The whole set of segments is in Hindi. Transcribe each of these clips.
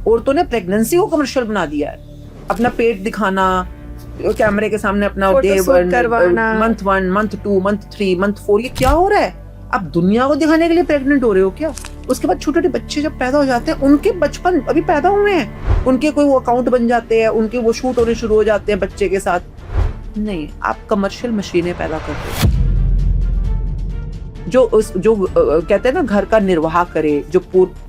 औरतों ने प्रेगनेंसी को कमर्शियल बना दिया है। अपना पेट दिखाना कैमरे के सामने, अपना फोटोशूट करवाना, मंथ 1, मंथ 2, मंथ 3, मंथ 4, ये क्या हो रहा है? आप दुनिया को दिखाने के लिए प्रेग्नेंट हो रहे हो क्या? उसके बाद छोटे छोटे बच्चे जब पैदा हो जाते हैं, उनके बचपन अभी पैदा हुए हैं, उनके कोई वो अकाउंट बन जाते हैं, उनके वो शूट होने शुरू हो जाते हैं बच्चे के साथ। नहीं, आप कमर्शियल मशीनें पैदा कर रहे हो जो कहते हैं ना घर का निर्वाह करे, जो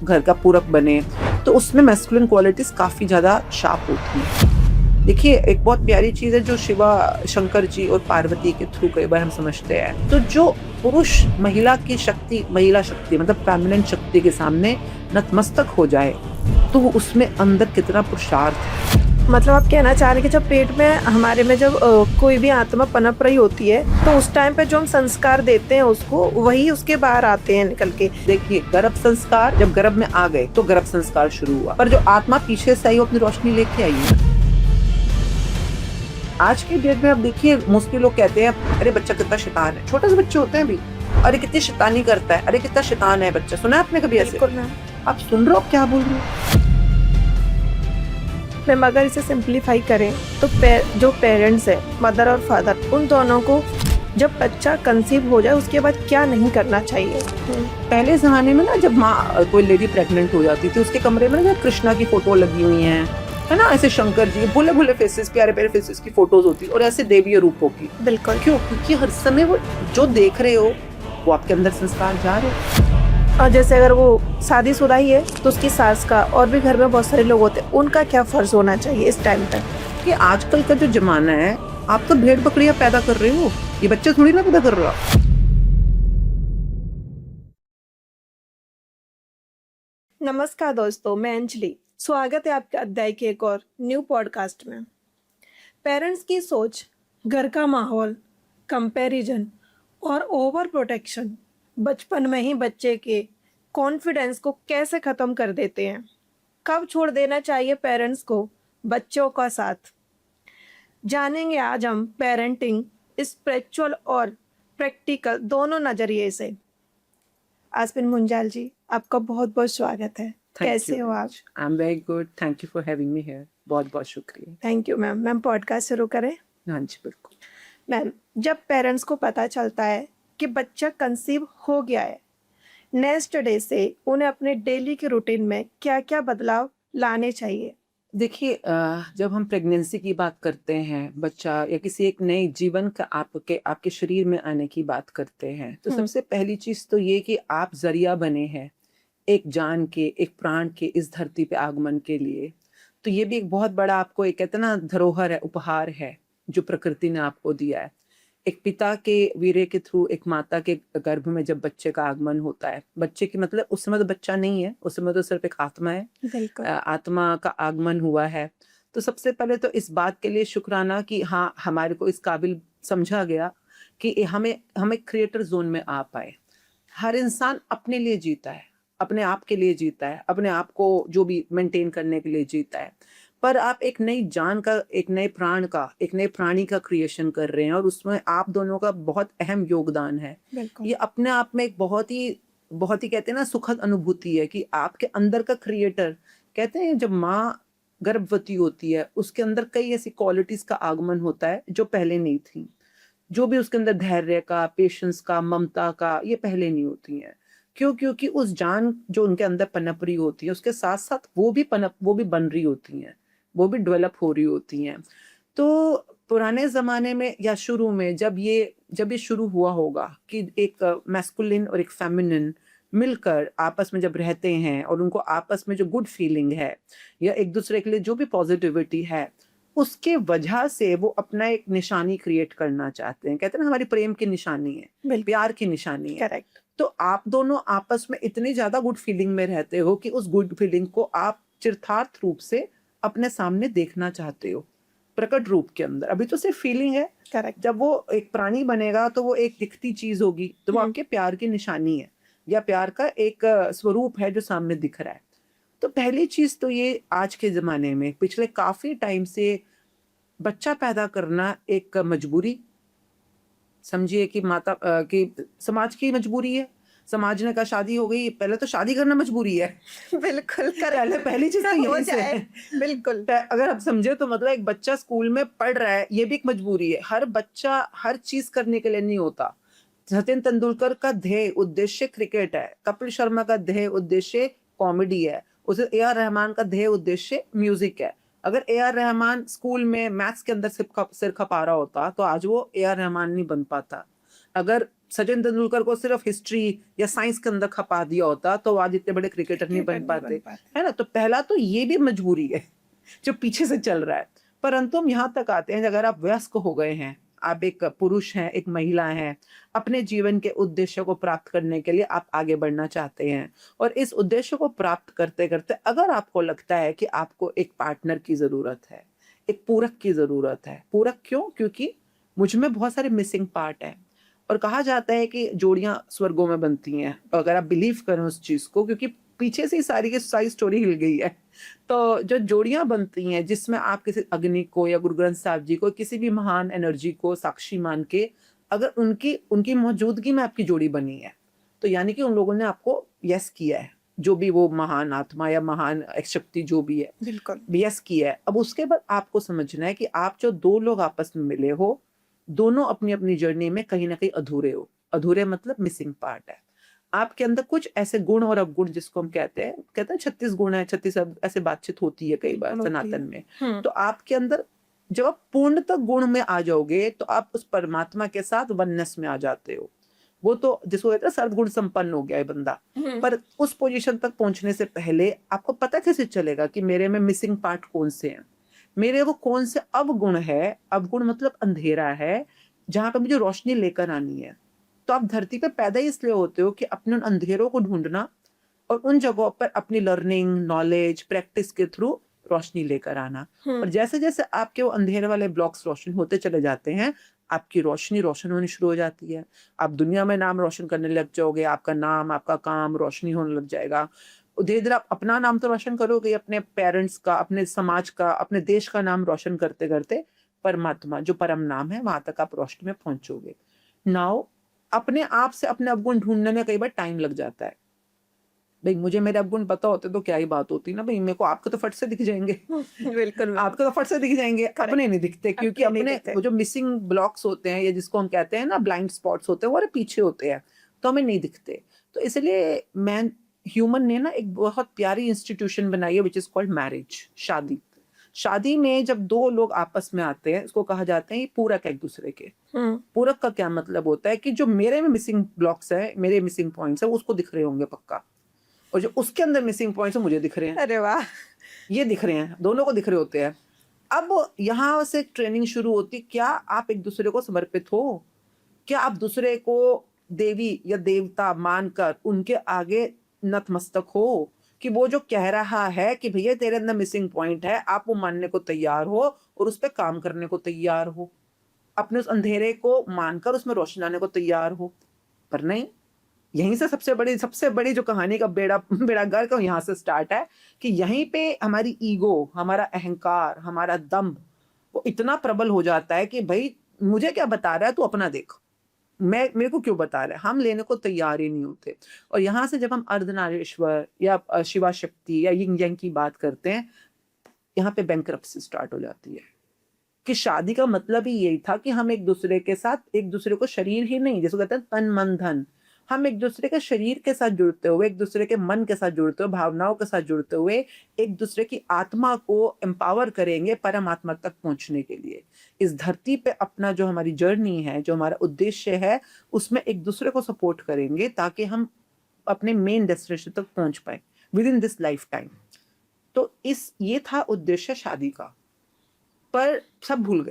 घर का पूरक बने, तो उसमें मैस्कुलिन क्वालिटीज काफी ज्यादा शार्प होती हैं। देखिए, एक बहुत प्यारी चीज है जो शिवा शंकर जी और पार्वती के थ्रू कई बार हम समझते हैं। तो जो पुरुष महिला शक्ति मतलब फेमिनिन शक्ति के सामने नतमस्तक हो जाए, तो उसमें अंदर कितना पुरुषार्थ है। मतलब आप कहना चाह रहे हैं कि जब पेट में हमारे में जब कोई भी आत्मा पनप रही होती है, तो उस टाइम पे जो हम संस्कार देते हैं उसको, वही उसके बाहर आते हैं निकल के। देखिए, गर्भ संस्कार जब गर्भ में आ गए तो गर्भ संस्कार शुरू हुआ, पर जो आत्मा पीछे से आई वो अपनी रोशनी लेके आई है। आज के डेट में आप देखिए, मोस्टली लोग कहते हैं अरे बच्चा कितना शैतान है। छोटे से बच्चे होते हैं भी, अरे कितनी शैतानी करता है, अरे कितना शैतान है बच्चा। सुना आपने कभी ऐसे? आप सुन रहे हो, क्या बोल रहे हो? मैम, अगर इसे सिंप्लीफाई करें तो जो पेरेंट्स है, मदर और फादर, उन दोनों को जब बच्चा कंसीव हो जाए उसके बाद क्या नहीं करना चाहिए? पहले जमाने में ना, जब माँ कोई लेडी प्रेग्नेंट हो जाती थी, उसके कमरे में ना कृष्णा की फोटो लगी हुई है ना, ऐसे शंकर जी भोले भोले फेसेस, प्यारे प्यारे फेसेस की फोटोज होती, और ऐसे देवीय रूपों की। बिल्कुल। क्यों? क्योंकि हर समय वो जो देख रहे हो वो आपके अंदर संस्कार जा रहे हो। और जैसे अगर वो शादीशुदा ही है तो उसकी सास का, और भी घर में बहुत सारे लोग होते हैं, उनका क्या फर्ज होना चाहिए इस टाइम पर? कि आजकल का जो जमाना है, आप तो भेड़ बकरियां पैदा कर रहे हो, ये बच्चे थोड़ी ना पैदा कर रहे हो। नमस्कार दोस्तों, मैं अंजलि। स्वागत है आपके अध्याय के एक और न्यू पॉडकास्ट में। पेरेंट्स की सोच, घर का माहौल, कंपैरिजन और ओवर प्रोटेक्शन बचपन में ही बच्चे के कॉन्फिडेंस को कैसे ख़त्म कर देते हैं। कब छोड़ देना चाहिए पेरेंट्स को बच्चों का साथ, जानेंगे आज हम पेरेंटिंग स्पिरिचुअल और प्रैक्टिकल दोनों नज़रिए से। आसपिन मुंजाल जी, आपका बहुत बहुत स्वागत है। कैसे हो आप? आई am very good, thank you for having me here. बहुत बहुत शुक्रिया। Thank you ma'am. Ma'am, podcast शुरू करें? हाँ जी, बिल्कुल। मैम, जब पेरेंट्स को पता चलता है कि बच्चा कंसीव हो गया है, नेक्स्ट डे से उन्हें अपने डेली के रूटीन में क्या क्या बदलाव लाने चाहिए? देखिए, जब हम प्रेगनेंसी की बात करते हैं, बच्चा या किसी एक नए जीवन का आपके शरीर में आने की बात करते हैं, तो सबसे पहली चीज तो ये कि आप जरिया बने हैं एक जान के, एक प्राण के इस धरती पे आगमन के लिए। तो ये भी एक बहुत बड़ा, आपको एक कहते हैं ना, धरोहर है, उपहार है जो प्रकृति ने आपको दिया है। एक पिता के वीर्य के थ्रू एक माता के गर्भ में जब बच्चे का आगमन होता है, बच्चे की मतलब उस समय तो बच्चा नहीं है, उस समय तो सिर्फ एक आत्मा है, आत्मा का आगमन हुआ है। तो सबसे पहले तो इस बात के लिए शुक्राना कि हाँ, हमारे को इस काबिल समझा गया कि हमें क्रिएटर जोन में आ पाए। हर इंसान अपने लिए जीता है, अपने आप के लिए जीता है, अपने आप को जो भी मेंटेन करने के लिए जीता है। पर आप एक नई जान का, एक नए प्राण का, एक नए प्राणी का क्रिएशन कर रहे हैं, और उसमें आप दोनों का बहुत अहम योगदान है। ये अपने आप में एक बहुत ही कहते हैं ना, सुखद अनुभूति है कि आपके अंदर का क्रिएटर, कहते हैं जब माँ गर्भवती होती है, उसके अंदर कई ऐसी क्वालिटीज का आगमन होता है जो पहले नहीं थी। जो भी उसके अंदर धैर्य का, पेशेंस का, ममता का, ये पहले नहीं होती हैं। क्यों? क्योंकि उस जान जो उनके अंदर पनप रही होती है, उसके साथ साथ वो भी बन रही होती हैं, वो भी डेवलप हो रही होती हैं। तो पुराने ज़माने में या शुरू में जब ये शुरू हुआ होगा कि एक मैस्कुलिन और एक फेमिनिन मिलकर आपस में जब रहते हैं, और उनको आपस में जो गुड फीलिंग है या एक दूसरे के लिए जो भी पॉजिटिविटी है, उसके वजह से वो अपना एक निशानी क्रिएट करना चाहते हैं। कहते हैं ना, हमारी प्रेम की निशानी है, प्यार की निशानी है। करेक्ट। तो आप दोनों आपस में इतनी ज्यादा गुड फीलिंग में रहते हो कि उस गुड फीलिंग को आप चिरथार्थ रूप से अपने सामने देखना चाहते हो, प्रकट रूप के अंदर। अभी तो सिर्फ फीलिंग है। करेक्ट। जब वो एक प्राणी बनेगा तो वो एक दिखती चीज होगी, तो वो आपके प्यार की निशानी है, या प्यार का एक स्वरूप है जो सामने दिख रहा है। तो पहली चीज तो ये, आज के जमाने में पिछले काफी टाइम से बच्चा पैदा करना एक मजबूरी समझिए कि समाज की मजबूरी है। समाज ने कहा शादी हो गई, पहले तो शादी करना मजबूरी है। बिल्कुल पहली चीज तो हो यही से जाए। है। बिल्कुल अगर आप समझे तो मतलब एक बच्चा स्कूल में पढ़ रहा है, ये भी एक मजबूरी है। हर बच्चा हर चीज करने के लिए नहीं होता। सचिन तेंदुलकर का ध्येय उद्देश्य क्रिकेट है, कपिल शर्मा का ध्येय उद्देश्य कॉमेडी है, उसे ए आर रहमान का ध्येय उद्देश्य म्यूजिक है। अगर ए आर रहमान स्कूल में मैथ्स के अंदर सिर खपा रहा होता तो आज वो ए आर रहमान नहीं बन पाता। अगर सचिन तेंदुलकर को सिर्फ हिस्ट्री या साइंस के अंदर खपा दिया होता तो आज इतने बड़े क्रिकेटर नहीं बन पाते, है ना। तो पहला तो ये भी मजबूरी है जो पीछे से चल रहा है। परंतु हम यहाँ तक आते हैं, अगर आप वयस्क हो गए हैं, आप एक पुरुष हैं, एक महिला हैं, अपने जीवन के उद्देश्य को प्राप्त करने के लिए आप आगे बढ़ना चाहते हैं, और इस उद्देश्य को प्राप्त करते करते अगर आपको लगता है कि आपको एक पार्टनर की जरूरत है, एक पूरक की जरूरत है। पूरक क्यों? क्योंकि मुझ में बहुत सारे मिसिंग पार्ट हैं, और कहा जाता है कि जोड़ियां स्वर्गों में बनती हैं, अगर आप बिलीव करें उस चीज को, क्योंकि पीछे से ही सारी की सारी स्टोरी हिल गई है। तो जो जोड़ियां बनती हैं जिसमें आप किसी अग्नि को या गुरु ग्रंथ साहब जी को, किसी भी महान एनर्जी को साक्षी मान के, अगर उनकी उनकी मौजूदगी में आपकी जोड़ी बनी है, तो यानी कि उन लोगों ने आपको यस किया है, जो भी वो महान आत्मा या महान शक्ति जो भी है, बिल्कुल यस किया है। अब उसके बाद आपको समझना है कि आप जो दो लोग आपस में मिले हो, दोनों अपनी अपनी जर्नी में कहीं ना कहीं अधूरे हो। अधूरे मतलब मिसिंग पार्ट है। आपके अंदर कुछ ऐसे गुण और अवगुण, जिसको हम कहते हैं 36 गुण है, 36 ऐसे बातचीत होती है कई बार होती है। सनातन में। तो आपके अंदर जब आप पूर्णतः गुण में आ जाओगे तो आप उस परमात्मा के साथ वननेस में आ जाते हो। वो तो जिसको कहते हैं सर्वगुण संपन्न हो गया है बंदा। पर उस पोजीशन तक पहुंचने से पहले आपको पता कैसे चलेगा कि मेरे में मिसिंग पार्ट कौन से हैं, मेरे वो कौन से अवगुण है। अवगुण मतलब अंधेरा है, जहां पे मुझे रोशनी लेकर आनी है। तो आप धरती पे पैदा ही इसलिए होते हो कि अपने उन अंधेरों को ढूंढना और उन जगहों पर अपनी लर्निंग, नॉलेज, प्रैक्टिस के थ्रू रोशनी लेकर आना। और जैसे जैसे आपके वो अंधेरे वाले ब्लॉक्स रोशन होते चले जाते हैं, आपकी रोशनी रोशन होनी शुरू हो जाती है। आप दुनिया में नाम रोशन करने लग जाओगे, आपका नाम, आपका काम रोशनी होने लग जाएगा। धीरे धीरे आप अपना नाम तो रोशन करोगे, अपने पेरेंट्स का, अपने समाज का, अपने देश का नाम रोशन करते करते परमात्मा जो परम नाम है वहां तक आप रोशनी में पहुंचोगे। नाउ अपने आप से अपने अवगुण ढूंढने में कई बार टाइम लग जाता है। भाई मुझे मेरे अवगुण पता होते तो क्या ही बात होती ना, भाई मेरे को आपके तो फट से दिख जाएंगे। बिल्कुल आपके तो फट से दिख जाएंगे, अपने नहीं दिखते, क्योंकि अपने वो जो मिसिंग ब्लॉक्स होते हैं या जिसको हम कहते हैं ना ब्लाइंड स्पॉट्स होते हैं, वो पीछे होते हैं, तो हमें नहीं दिखते। तो इसलिए मैन ह्यूमन ने ना एक बहुत प्यारी इंस्टीट्यूशन बनाई है विच इज कॉल्ड मैरिज, शादी। शादी में जब दो लोग आपस में आते हैं, इसको कहा जाता है पूरक एक दूसरे के। पूरक का क्या मतलब होता है कि जो मेरे में मिसिंग ब्लॉक्स है, मेरे मिसिंग पॉइंट्स है, उसको दिख रहे होंगे पक्का, और जो उसके अंदर मिसिंग पॉइंट्स है मुझे दिख रहे हैं। अरे वाह, ये दिख रहे हैं, दोनों को दिख रहे होते हैं। अब यहाँ से ट्रेनिंग शुरू होती, क्या आप एक दूसरे को समर्पित हो? क्या आप दूसरे को देवी या देवता मानकर उनके आगे नतमस्तक हो, कि वो जो कह रहा है कि भैया तेरे अंदर मिसिंग पॉइंट है, आप वो मानने को तैयार हो और उस पर काम करने को तैयार हो, अपने उस अंधेरे को मानकर उसमें रोशनी लाने को तैयार हो। पर नहीं, यहीं से सबसे बड़ी जो कहानी का बेड़ा गर्क है, यहाँ से स्टार्ट है कि यहीं पे हमारी ईगो, हमारा अहंकार, हमारा दम्भ वो इतना प्रबल हो जाता है कि भाई मुझे क्या बता रहा है, तू अपना देख, मेरे को क्यों बता रहा है। हम लेने को तैयार ही नहीं होते। और यहाँ से जब हम अर्धनारीश्वर या शिवा शक्ति या यिंग यांग की बात करते हैं, यहाँ पे बैंकरप्सी स्टार्ट हो जाती है। कि शादी का मतलब ही यही था कि हम एक दूसरे के साथ, एक दूसरे को शरीर ही नहीं, जिसको कहते हैं तन मन धन, हम एक दूसरे के शरीर के साथ जुड़ते हुए, एक दूसरे के मन के साथ जुड़ते हुए, भावनाओं के साथ जुड़ते हुए एक दूसरे की आत्मा को एम्पावर करेंगे परमात्मा तक पहुंचने के लिए। इस धरती पे अपना जो हमारी जर्नी है, जो हमारा उद्देश्य है, उसमें एक दूसरे को सपोर्ट करेंगे ताकि हम अपने मेन डेस्टिनेशन तक पहुंच पाए with in this life time. तो ये था उद्देश्य शादी का। पर सब भूल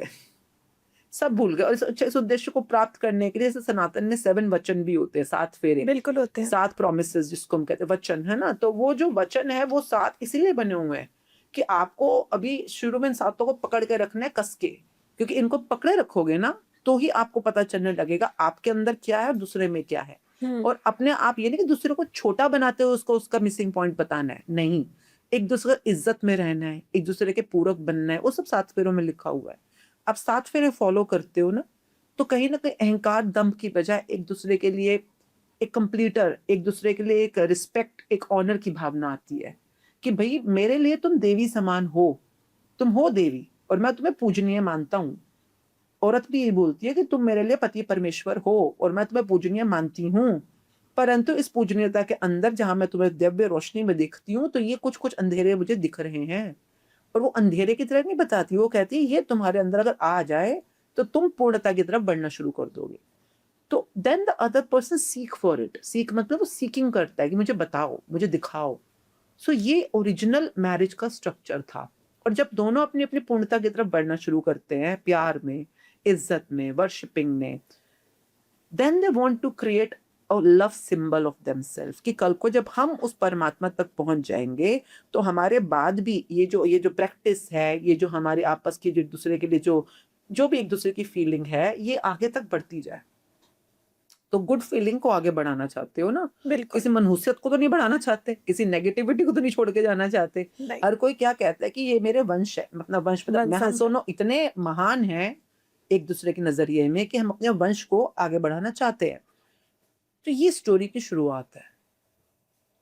गए और इस उद्देश्य को प्राप्त करने के लिए जैसे सनातन में 7 वचन भी होते हैं, 7 फेरे, बिल्कुल होते हैं, 7 प्रोमिसेस जिसको हम कहते हैं वचन, है ना। तो वो जो वचन है वो 7 इसीलिए बने हुए हैं कि आपको अभी शुरू में इन 7 को पकड़ के रखना है कस के, क्योंकि इनको पकड़े रखोगे ना तो ही आपको पता चलने लगेगा आपके अंदर क्या है और दूसरे में क्या है। और अपने आप ये नहीं कि दूसरे को छोटा बनाते हो उसको उसका मिसिंग पॉइंट बताना है, नहीं, एक दूसरे का इज्जत में रहना है, एक दूसरे के पूरक बनना है, वो सब 7 फेरों में लिखा हुआ है। आप 7 फेरे फॉलो करते हो ना, तो कहीं ना कहीं अहंकार दम्भ की बजाय एक दूसरे के लिए एक कंप्लीटर, एक दूसरे के लिए एक रिस्पेक्ट, एक ऑनर की भावना आती है कि भाई मेरे लिए तुम देवी समान हो, तुम हो देवी और मैं तुम्हें पूजनीय मानता हूँ। औरत भी यही बोलती है कि तुम मेरे लिए पति परमेश्वर हो और मैं तुम्हें पूजनीय मानती हूँ, परंतु इस पूजनीयता के अंदर जहां मैं तुम्हें दिव्य रोशनी में देखती हूँ तो ये कुछ कुछ अंधेरे मुझे दिख रहे हैं। और वो अंधेरे की तरह नहीं बताती, वो कहती है ये तुम्हारे अंदर अगर आ जाए तो तुम पूर्णता की तरफ बढ़ना शुरू कर दोगे। तो then the other person seek for it, seek मतलब वो सीकिंग करता है कि मुझे बताओ, मुझे दिखाओ। सो ये ओरिजिनल मैरिज का स्ट्रक्चर था। और जब दोनों अपनी अपनी पूर्णता की तरफ बढ़ना शुरू करते हैं, प्यार में, इज्जत में, वर्शिपिंग में, then they want to create a love symbol of themselves कि कल को जब हम उस परमात्मा तक पहुंच जाएंगे तो हमारे बाद भी ये जो प्रैक्टिस है, ये जो हमारे आपस की जो दूसरे के लिए जो भी एक दूसरे की फीलिंग है, ये आगे तक बढ़ती जाए। तो गुड फीलिंग को आगे बढ़ाना चाहते हो ना, बिल्कुल। किसी मनहूसियत को तो नहीं बढ़ाना चाहते, किसी नेगेटिविटी को तो नहीं छोड़ के जाना चाहते। नहीं। हर कोई क्या कहता है कि ये मेरे वंश है, मतलब वंश मतलब हम वंशज। दोनों इतने महान हैं एक दूसरे के नजरिए में कि हम अपने वंश को आगे बढ़ाना चाहते हैं। तो ये स्टोरी की शुरुआत है।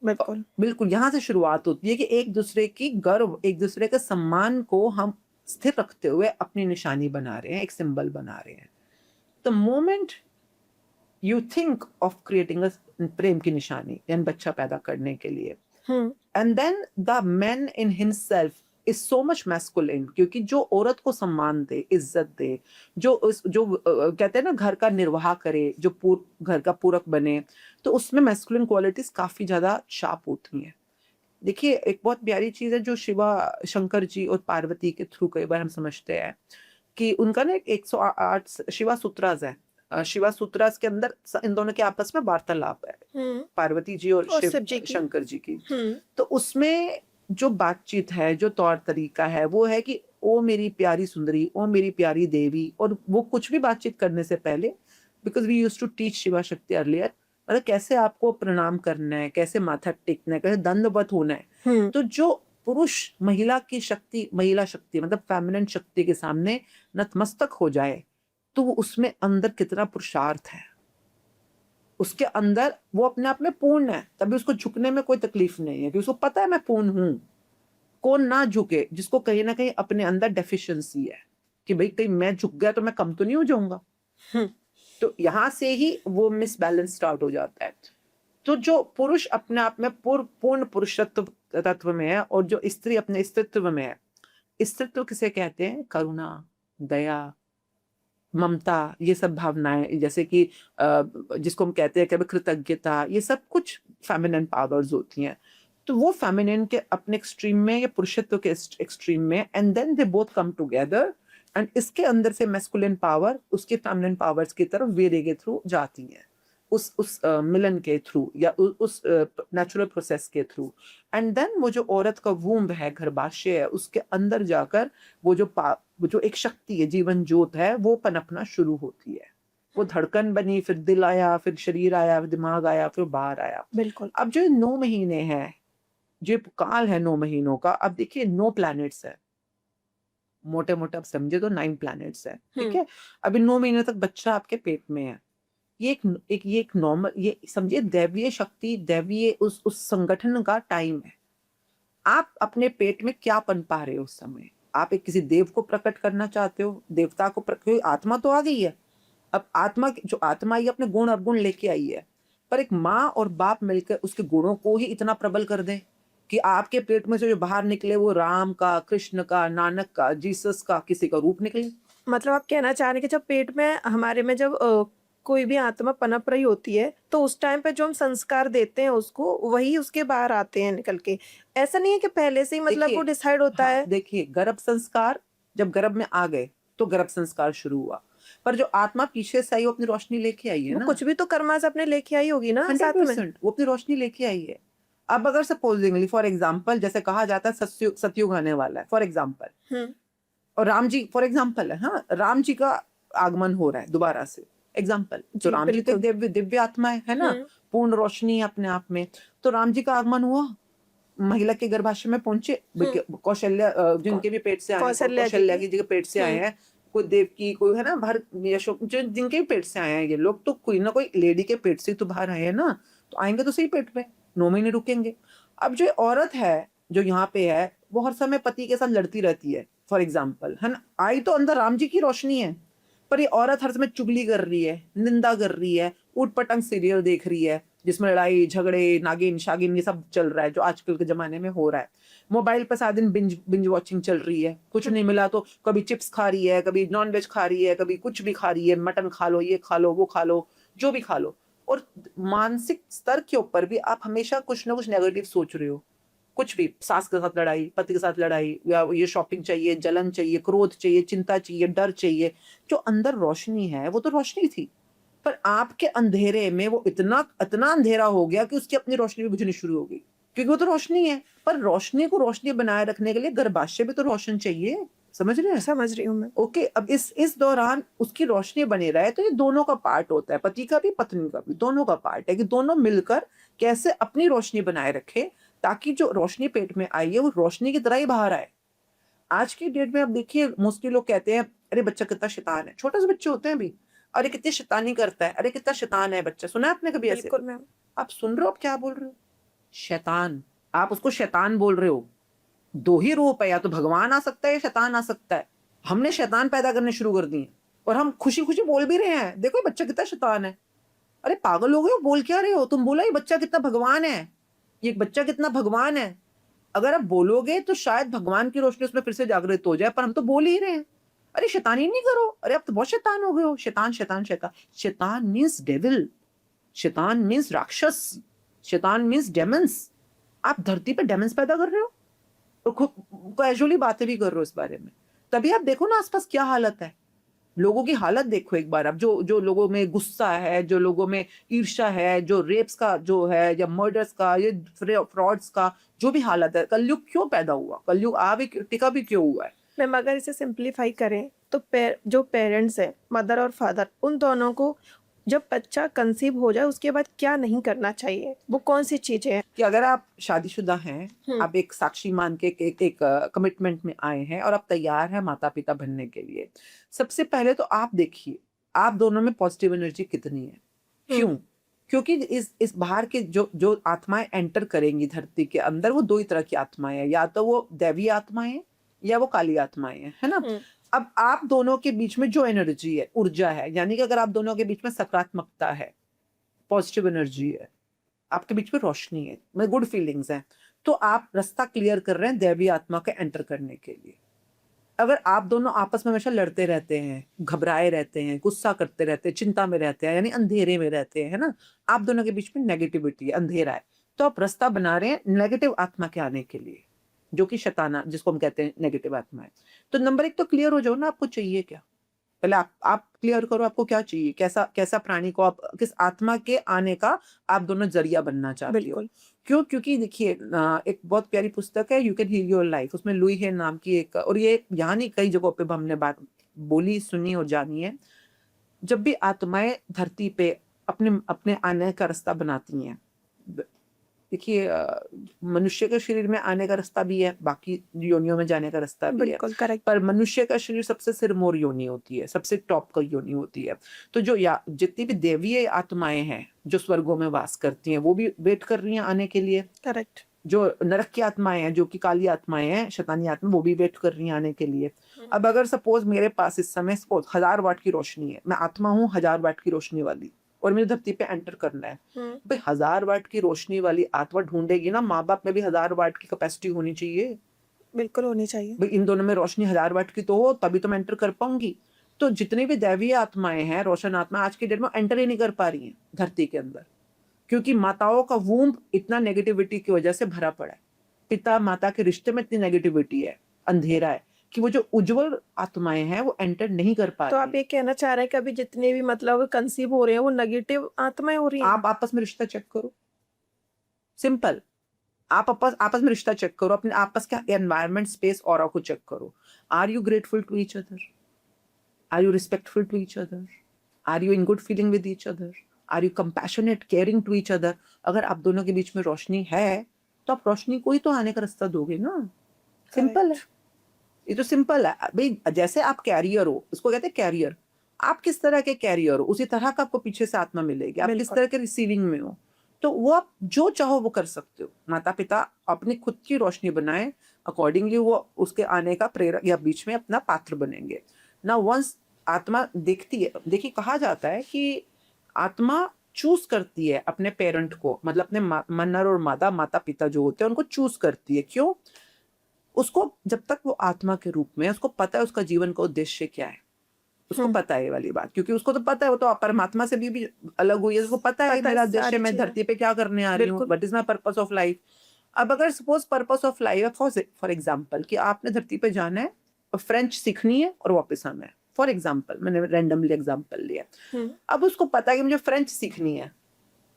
बिल्कुल। बिल्कुल यहाँ से शुरुआत होती है कि एक दूसरे की गर्व, एक दूसरे के सम्मान को हम स्थिर रखते हुए अपनी निशानी बना रहे हैं, एक सिंबल बना रहे हैं। The moment you think of creating a प्रेम की निशानी यानी बच्चा पैदा करने के लिए, and then the man in himself is so much masculine, क्योंकि जो औरत को सम्मान दे, इज्जत दे, कहते हैं ना घर का निर्वाह करे, जो घर का पूरक बने, तो उसमें मैस्कुलिन क्वालिटीज काफी ज्यादा शार्प होती हैं। देखिए एक बहुत प्यारी चीज है जो शिवा शंकर जी और पार्वती के थ्रू कई बार हम समझते हैं कि उनका ना 108 शिवा सूत्रास है। शिवा सूत्रास के अंदर इन दोनों के आपस में वार्तालाप है, पार्वती जी और शिव जी की। शंकर जी की। तो उसमें जो बातचीत है, जो तौर तरीका है, वो है कि ओ मेरी प्यारी सुंदरी, ओ मेरी प्यारी देवी। और वो कुछ भी बातचीत करने से पहले, because we used to teach Shiva Shakti earlier, मतलब कैसे आपको प्रणाम करना है, कैसे माथा टेकना है, कैसे दंडवत होना है। तो जो पुरुष महिला की शक्ति, महिला शक्ति मतलब फेमिनिन शक्ति के सामने नतमस्तक हो जाए तो वो उसमें अंदर कितना पुरुषार्थ है, उसके अंदर वो अपने आप में पूर्ण है, तभी उसको झुकने में कोई तकलीफ नहीं है, क्योंकि उसको पता है मैं पूर्ण हूं। कौन ना झुके जिसको कहीं ना कहीं अपने अंदर डेफिशिएंसी है कि भाई कहीं मैं झुक गया तो मैं कम तो नहीं हो जाऊंगा। तो यहां से ही वो मिसबैलेंस स्टार्ट हो जाता है। तो जो पुरुष अपने आप में पूर्ण पुरुषत्व तत्व में है और जो स्त्री अपने स्त्रीत्व में है, स्त्रीत्व किसे कहते हैं? करुणा, दया, ममता, ये सब भावनाएं, जैसे कि जिसको हम कहते हैं कि कृतज्ञता, ये सब कुछ फेमिनिन पावर्स होती हैं। तो वो फेमिनिन के अपने एक्सट्रीम में या पुरुषत्व के एक्सट्रीम में, and then they both come together, and इसके अंदर से मैस्कुलिन पावर उसके फेमिनिन पावर्स की तरफ वीर्य के थ्रू जाती है, उस मिलन के थ्रू या उस नेचुरल प्रोसेस के थ्रू। एंड देन वो जो औरत का वूम्ब है, गर्भाशय है, उसके अंदर जाकर वो जो एक शक्ति है, जीवन ज्योत है, वो पनपना शुरू होती है। वो धड़कन बनी, फिर दिल आया, फिर शरीर आया, फिर दिमाग आया, फिर बाहर आया। बिल्कुल। अब जो 9 महीने हैं, जो काल है 9 महीनों का, अब देखिए 9 प्लैनेट्स है, मोटे मोटे आप समझे तो 9 प्लैनेट्स है, ठीक है। अभी 9 महीने तक बच्चा आपके पेट में है। ये एक नॉर्मल, ये समझिए दैवीय शक्ति, दैवीय उस संगठन का टाइम है। आप अपने पेट में क्या पन पा रहे हो उस समय? आप एक किसी देव को प्रकट करना चाहते हो, देवता को क्योंकि आत्मा तो आ गई है। अब जो आत्मा आई अपने गुण अवगुण लेके आई है, पर एक माँ और बाप मिलकर उसके गुणों को ही इतना प्रबल कर दें कि आपके पेट में से जो बाहर निकले वो राम का, कृष्ण का, नानक का, जीसस का, किसी का रूप निकले। मतलब आप कहना चाह रहे हैं कि जब पेट में हमारे में जब कोई भी आत्मा पनप रही होती है तो उस टाइम पे जो हम संस्कार देते हैं उसको, वही उसके बाहर आते हैं निकल के। ऐसा नहीं है कि पहले से ही मतलब वो डिसाइड होता है। देखिए गर्भ संस्कार जब गर्भ में आ गए तो गर्भ संस्कार शुरू हुआ, पर जो आत्मा पीछे से आई वो अपनी रोशनी लेके आई है वो ना। कुछ भी तो कर्मा से अपने लेके आई होगी ना साथ में। 100% वो अपनी रोशनी लेके आई है। अब अगर सपोजिंगली फॉर एग्जाम्पल, जैसे कहा जाता है सतयुग आने वाला है फॉर एग्जाम्पल, और राम जी फॉर एग्जाम्पल है, हाँ राम जी का आगमन हो रहा है दोबारा से, एग्जाम्पल। तो राम जी तो दिव्य आत्मा है ना, पूर्ण रोशनी अपने आप में। तो राम जी का आगमन हुआ, महिला के गर्भाशय में पहुंचे, कौशल्या जिनके भी पेट से आए, कौशल्या जी के पेट से आए हैं, कोई देवकी, कोई है ना, हर यशोक, जो जिनके भी पेट से आए हैं ये लोग, तो कोई ना कोई लेडी के पेट से तो बाहर आए हैं ना, तो आएंगे तो सही पेट में, 9 महीने रुकेंगे। अब जो औरत है जो यहाँ पे है, वो हर समय पति के साथ लड़ती रहती है, फॉर एग्जाम्पल, है ना, आई तो अंदर राम जी की रोशनी है, पर ये औरत हर समय चुगली कर रही है, निंदा कर रही है, ऊट पटांग सीरियल देख रही है जिसमें लड़ाई झगड़े, नागिन शागिन, ये सब चल रहा है जो आजकल के जमाने में हो रहा है। मोबाइल पर सारा दिन बिंज वॉचिंग चल रही है, कुछ नहीं मिला तो कभी चिप्स खा रही है, कभी नॉन वेज खा रही है, कभी कुछ भी खा रही है, मटन खा लो, ये खा लो, वो खा लो, जो भी खा लो। और मानसिक स्तर के ऊपर भी आप हमेशा कुछ ना कुछ नेगेटिव सोच रहे हो, कुछ भी, सास के साथ लड़ाई, पति के साथ लड़ाई, या ये शॉपिंग चाहिए, जलन चाहिए, क्रोध चाहिए, चिंता चाहिए, डर चाहिए। जो अंदर रोशनी है वो तो रोशनी थी, पर आपके अंधेरे में वो इतना इतना अंधेरा हो गया कि उसकी अपनी रोशनी भी बुझनी शुरू हो गई, क्योंकि वो तो रोशनी है। पर रोशनी को रोशनी बनाए रखने के लिए गर्भाशय भी तो रोशन चाहिए, समझ रहे हैं? समझ रही हूँ मैं। ओके, अब इस दौरान उसकी रोशनी बनी रहे, तो ये दोनों का पार्ट होता है, पति का भी पत्नी का भी, दोनों का पार्ट है कि दोनों मिलकर कैसे अपनी रोशनी बनाए रखे, ताकि जो रोशनी पेट में आई है वो रोशनी की तरह ही बाहर आए। आज की डेट में आप देखिए, मोस्टली लोग कहते हैं अरे बच्चा कितना शैतान है, छोटे से बच्चे होते हैं भी, अरे कितनी शैतानी करता है, अरे कितना शैतान है बच्चा, सुना है आपने कभी ऐसे? बिल्कुल मैम। आप सुन रहे हो, आप क्या बोल रहे हो? शैतान, आप उसको शैतान बोल रहे हो। दो ही रूप है, या तो भगवान आ सकता है या शैतान आ सकता है। हमने शैतान पैदा करने शुरू कर दिए और हम खुशी खुशी बोल भी रहे हैं, देखो ये बच्चा कितना शैतान है। अरे पागल हो गए हो, बोल क्या रहे हो तुम? बोला ये बच्चा कितना भगवान है, ये बच्चा कितना भगवान है। अगर आप बोलोगे तो शायद भगवान की रोशनी उसमें फिर से जागृत हो जाए, पर हम तो बोल ही रहे हैं। अरे शैतानी नहीं करो, अरे आप तो बहुत शैतान हो गए हो। शैतान शैतान शैतान, शैतान मीन्स डेविल, शैतान मीन्स राक्षस, शैतान मीन्स डेमंस। आप धरती पे डेमंस पैदा कर रहे हो और कैजुअली बातें भी कर रहे हो इस बारे में। तभी आप देखो ना आसपास क्या हालत है, लोगों की हालत देखो एक बार आप, जो जो लोगों में गुस्सा है, जो लोगों में ईर्ष्या है, जो रेप्स का जो है, या मर्डर्स का, ये फ्रॉड्स का जो भी हालत है। कलयुग क्यों पैदा हुआ, कलयुग टिका भी क्यों हुआ है? मैम अगर इसे सिंप्लीफाई करें तो जो पेरेंट्स हैं, मदर और फादर, उन दोनों को जब बच्चा कंसीव हो जाए उसके बाद क्या नहीं करना चाहिए, वो कौन सी चीजें हैं? कि अगर आप शादीशुदा हैं, आप एक साक्षी मान के एक कमिटमेंट में आए हैं और आप तैयार हैं माता पिता बनने के लिए, सबसे पहले तो आप देखिए आप दोनों में पॉजिटिव एनर्जी कितनी है। क्यों? क्योंकि इस बाहर के जो आत्माएं एंटर करेंगी धरती के अंदर, वो दो ही तरह की आत्माएं हैं, या तो वो दैवी आत्माएं या वो काली आत्माएं हैं, है ना। अब आप दोनों के बीच में जो एनर्जी है, ऊर्जा है, यानी कि अगर आप दोनों के बीच में सकारात्मकता है, पॉजिटिव एनर्जी है, आपके बीच में रोशनी है, में गुड फीलिंग्स हैं, तो आप रास्ता क्लियर कर रहे हैं दैवी आत्मा के एंटर करने के लिए। अगर आप दोनों आपस में हमेशा लड़ते रहते हैं, घबराए रहते हैं, गुस्सा करते रहते हैं, चिंता में रहते हैं, यानी अंधेरे में रहते हैं, है ना, आप दोनों के बीच में नेगेटिविटी है, अंधेरा है, तो आप रास्ता बना रहे हैं नेगेटिव आत्मा के आने के लिए, जो कि शैताना, जिसको हम कहते हैं नेगेटिव आत्मा है। तो नंबर 1 तो क्लियर हो जाओ ना, आपको चाहिए क्या। पहले आप क्लियर करो आपको क्या चाहिए, कैसा प्राणी को आप, किस आत्मा के आने का आप दोनों जरिया बनना चाहते हो। बिल्कुल। क्यों? क्योंकि देखिए एक बहुत प्यारी पुस्तक है, you can heal your life, उसमें लुई है नाम की एक, और ये यहाँ नहीं कई जगहों पे हमने बात बोली, सुनी और जानी है। जब भी आत्माएं धरती पे अपने अपने आने का रास्ता बनाती हैं, देखिए मनुष्य के शरीर में आने का रास्ता भी है, बाकी योनियों में जाने का रास्ता भी है, बिल्कुल करेक्ट। पर मनुष्य का शरीर सबसे सिरमौर योनि होती है, सबसे टॉप का योनि होती है। तो जो जितनी भी देवीय आत्माएं हैं जो स्वर्गों में वास करती हैं, वो भी वेट कर रही हैं आने के लिए। करेक्ट। जो नरक की आत्माएं हैं, जो कि काली आत्माएं हैं, शैतानी आत्मा, वो भी वेट कर रही हैं आने के लिए। अब अगर सपोज मेरे पास इस समय 1000 वाट की रोशनी है, मैं आत्मा हूँ 1000 वाट की रोशनी वाली, और मुझे धरती पे एंटर करना है, भाई 1000 वाट की रोशनी वाली आत्मा ढूंढेगी ना, माँ बाप में भी 1000 वाट की कैपेसिटी होनी चाहिए। बिल्कुल होनी चाहिए। भाई इन दोनों में रोशनी 1000 वाट की तो हो, तभी तो मैं एंटर कर पाऊंगी। तो जितनी भी दैवीय आत्माएं हैं, रोशन आत्मा, आज की डेट में एंटर ही नहीं कर पा रही हैं धरती के अंदर, क्योंकि माताओं का वूम्ब इतना नेगेटिविटी की वजह से भरा पड़ा है। पिता माता के रिश्ते में इतनी नेगेटिविटी है, अंधेरा है, कि वो जो उज्जवल आत्माएं हैं वो एंटर नहीं कर पा तो रही। आप ये कहना चाह रहे हैं कि अभी जितने भी मतलब कंसीव हो रहे हैं वो नेगेटिव आत्माएं हो रही हैं? आप आपस में रिश्ता चेक करो, सिंपल। आप आपस में रिश्ता चेक करो, अपने आपस का एनवायरनमेंट, स्पेस, ऑरा को चेक करो। Are you grateful to each other? Are you respectful to each other? Are you in good feeling with each other? Are you compassionate, caring to each other? अगर आप दोनों के बीच में रोशनी है तो आप रोशनी को ही तो आने का रास्ता दोगे ना, सिंपल है। ये तो सिंपल है भाई। जैसे आप कैरियर हो, उसको कहते हैं कैरियर, आप किस तरह के कैरियर हो उसी तरह का आपको पीछे से आत्मा मिलेगी। आप किस बिल्कुल। तरह के रिसीविंग में हो, तो वो आप जो चाहो वो कर सकते हो। माता पिता अपनी खुद की रोशनी बनाए, अकॉर्डिंगली वो उसके आने का प्रेरक या बीच में अपना पात्र बनेंगे ना। वंस आत्मा देखती है, देखिए कहा जाता है कि आत्मा चूज करती है अपने पेरेंट को, मतलब अपने मन्नर और माता पिता जो होते हैं उनको चूज करती है। क्यों? उसको जब तक वो आत्मा के रूप में, उसको पता है उसका जीवन का उद्देश्य क्या है, उसको पता है ये वाली बात, क्योंकि उसको तो पता है, वो तो परमात्मा से भी अलग हुई है, उसको पता है पता है मेरा उद्देश्य, सारी मैं चीजें। धरती पे क्या करने आ रही हूँ, बिल्कुल। What is my purpose of life. अब अगर suppose purpose of life for example कि आपने धरती पे जाना है और फ्रेंच सीखनी है और वापस आना है, फॉर एग्जाम्पल, मैंने रैंडमली एग्जाम्पल लिया। अब उसको पता है कि मुझे फ्रेंच सीखनी है,